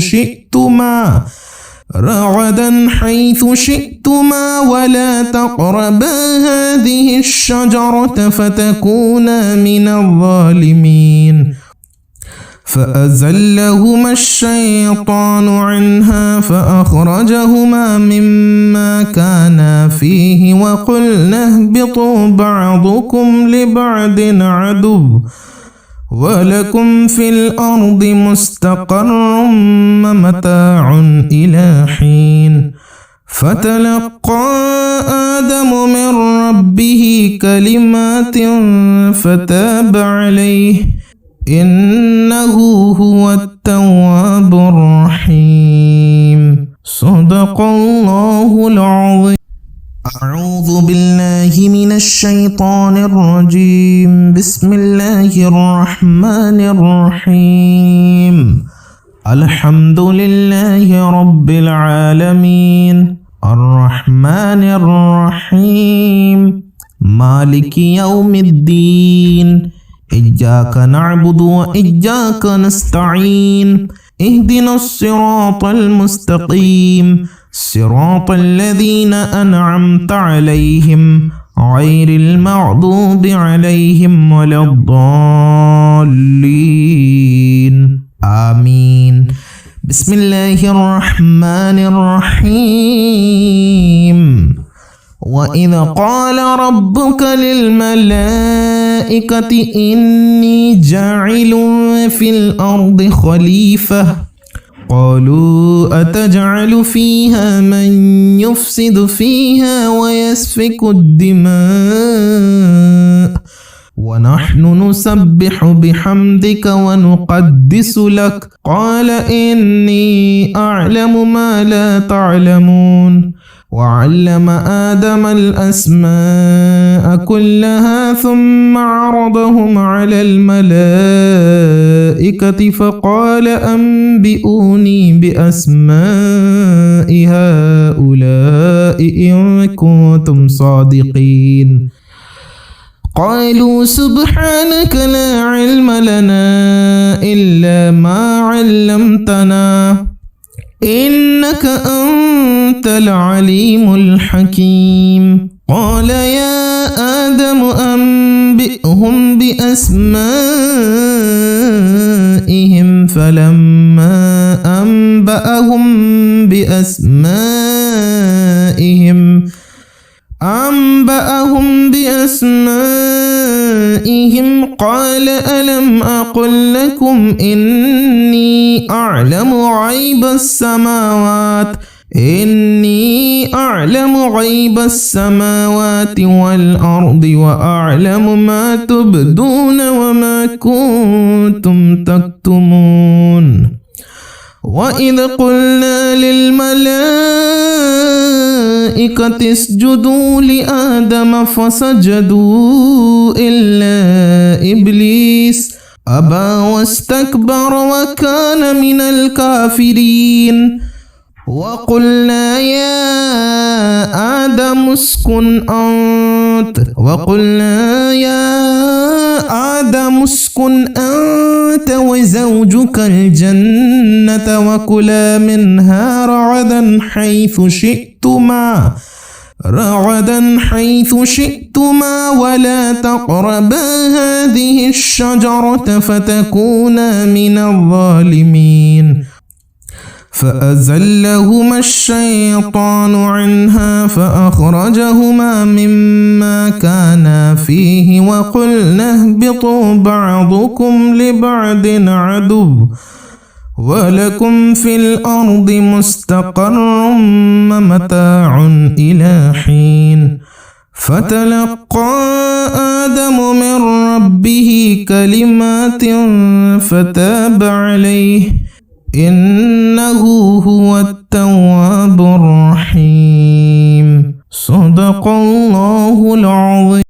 شئتما ولا تقربا هذه الشجرة فتكونا من الظالمين. فأزلهما الشيطان عنها فأخرجهما مما كانا فيه وقلنا اهبطوا بعضكم لبعض عدو ولكم في الأرض مستقر ومتاع إلى حين فتلقى آدم من ربه كلمات فتاب عليه إنه هو التواب الرحيم. صدق الله العظيم. أعوذ بالله من الشيطان الرجيم. بسم الله الرحمن الرحيم. الحمد لله رب العالمين الرحمن الرحيم مالك يوم الدين إياك نعبد وإياك نستعين اهدنا الصراط المستقيم صراط الذين أنعمت عليهم غير المغضوب عليهم ولا الضالين آمين. بسم الله الرحمن الرحيم. وإذ قال ربك للملائكة إني جاعل في الأرض خليفة قالوا أتجعل فيها من يفسد فيها ويسفك الدماء ونحن نسبح بحمدك ونقدس لك قال إني أعلم ما لا تعلمون وعلم آدم الأسماء كلها ثم عرضهم على الملائكة فقال أنبئوني بأسماء هؤلاء إن كنتم صادقين قالوا سبحانك لا علم لنا إلا ما علمتنا إنك أنت العليم الحكيم قال يا آدم أنبئهم بأسمائهم فلما أنبأهم بأسمائهم قال ألم أقل لكم إني أعلم غيب السماوات والأرض وأعلم ما تبدون وما كنتم تكتمون وإذ قلنا للملائكة اسجدوا لآدم فسجدوا إلا إبليس أبى واستكبر وكان من الكافرين وقلنا يا آدم اسكن أنت وزوجك الجنة وكلا منها رغدا حيث شئتما ولا تقربا هذه الشجرة فتكونا من الظالمين فأزلهما الشيطان عنها فأخرجهما مما كانا فيه وقلنا اهبطوا بعضكم لبعض عدو ولكم في الأرض مستقر ومتاع إلى حين فتلقى آدم من ربه كلمات فتاب عليه إنه هو التواب الرحيم صدق الله العظيم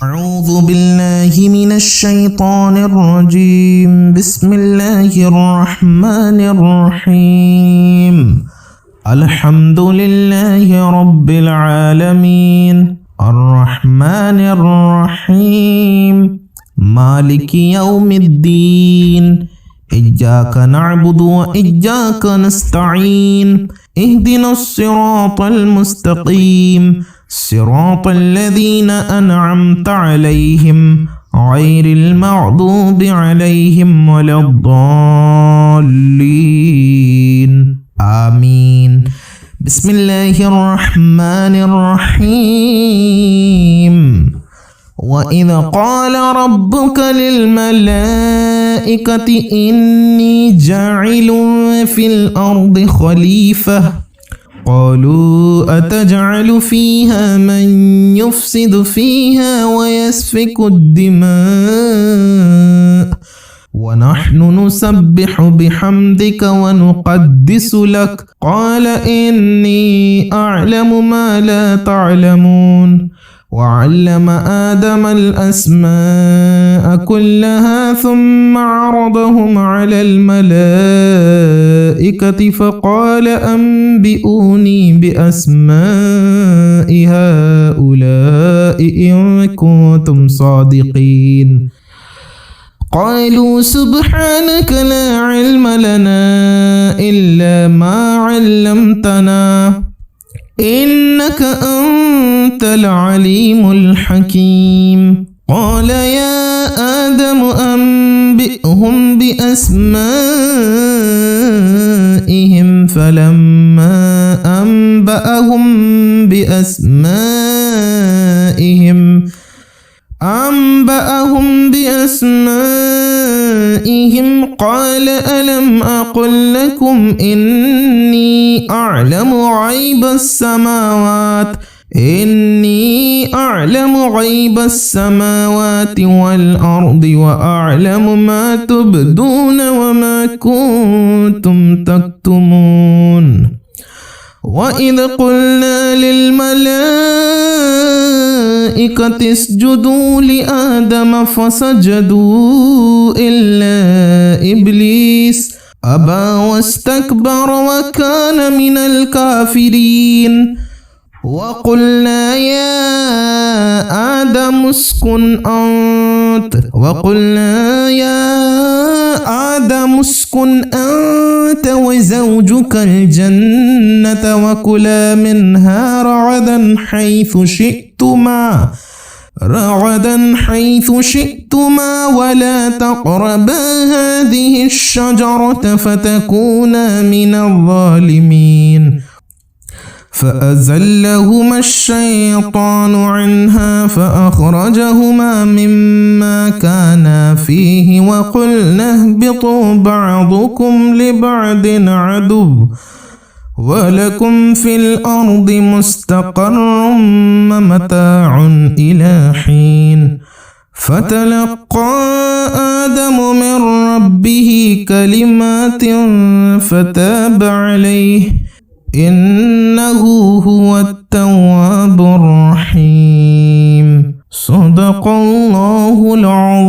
أعوذ بالله من الشيطان الرجيم بسم الله الرحمن الرحيم الحمد لله رب العالمين الرحمن الرحيم مالك يوم الدين إياك نعبد وإياك نستعين اهدنا الصراط المستقيم صراط الذين أنعمت عليهم غير المغضوب عليهم ولا الضالين آمين بسم الله الرحمن الرحيم وإذ قال ربك للملائكة إني جاعل في الأرض خليفة قالوا أتجعل فيها من يفسد فيها ويسفك الدماء ونحن نسبح بحمدك ونقدس لك قال إني أعلم ما لا تعلمون وعلم آدم الأسماء كلها ثم عرضهم على الملائكة فقال أنبئوني بأسماء هؤلاء إن كنتم صادقين قالوا سبحانك لا علم لنا إلا ما علمتنا إنك أنت العليم الحكيم قال يا آدم أنبئهم بأسمائهم فلما أنبأهم بأسمائهم قال ألم أقل لكم إني أعلم غيب السماوات والأرض وأعلم ما تبدون وما كنتم تكتمون وإذ قلنا للملائكة اسجدوا لآدم فسجدوا إلا إبليس أبى واستكبر وكان من الكافرين وقلنا يا آدم اسكن أنت وزوجك الجنة وكلا منها رغدا حيث شئتما ولا تقربا هذه الشجرة فتكونا من الظالمين فأزلهما الشيطان عنها فأخرجهما مما كانا فيه وقلنا اهبطوا بعضكم لبعض عدو ولكم في الأرض مستقر ومتاع إلى حين فتلقى آدم من ربه كلمات فتاب عليه إنه هو التواب الرحيم. صدق الله العظيم.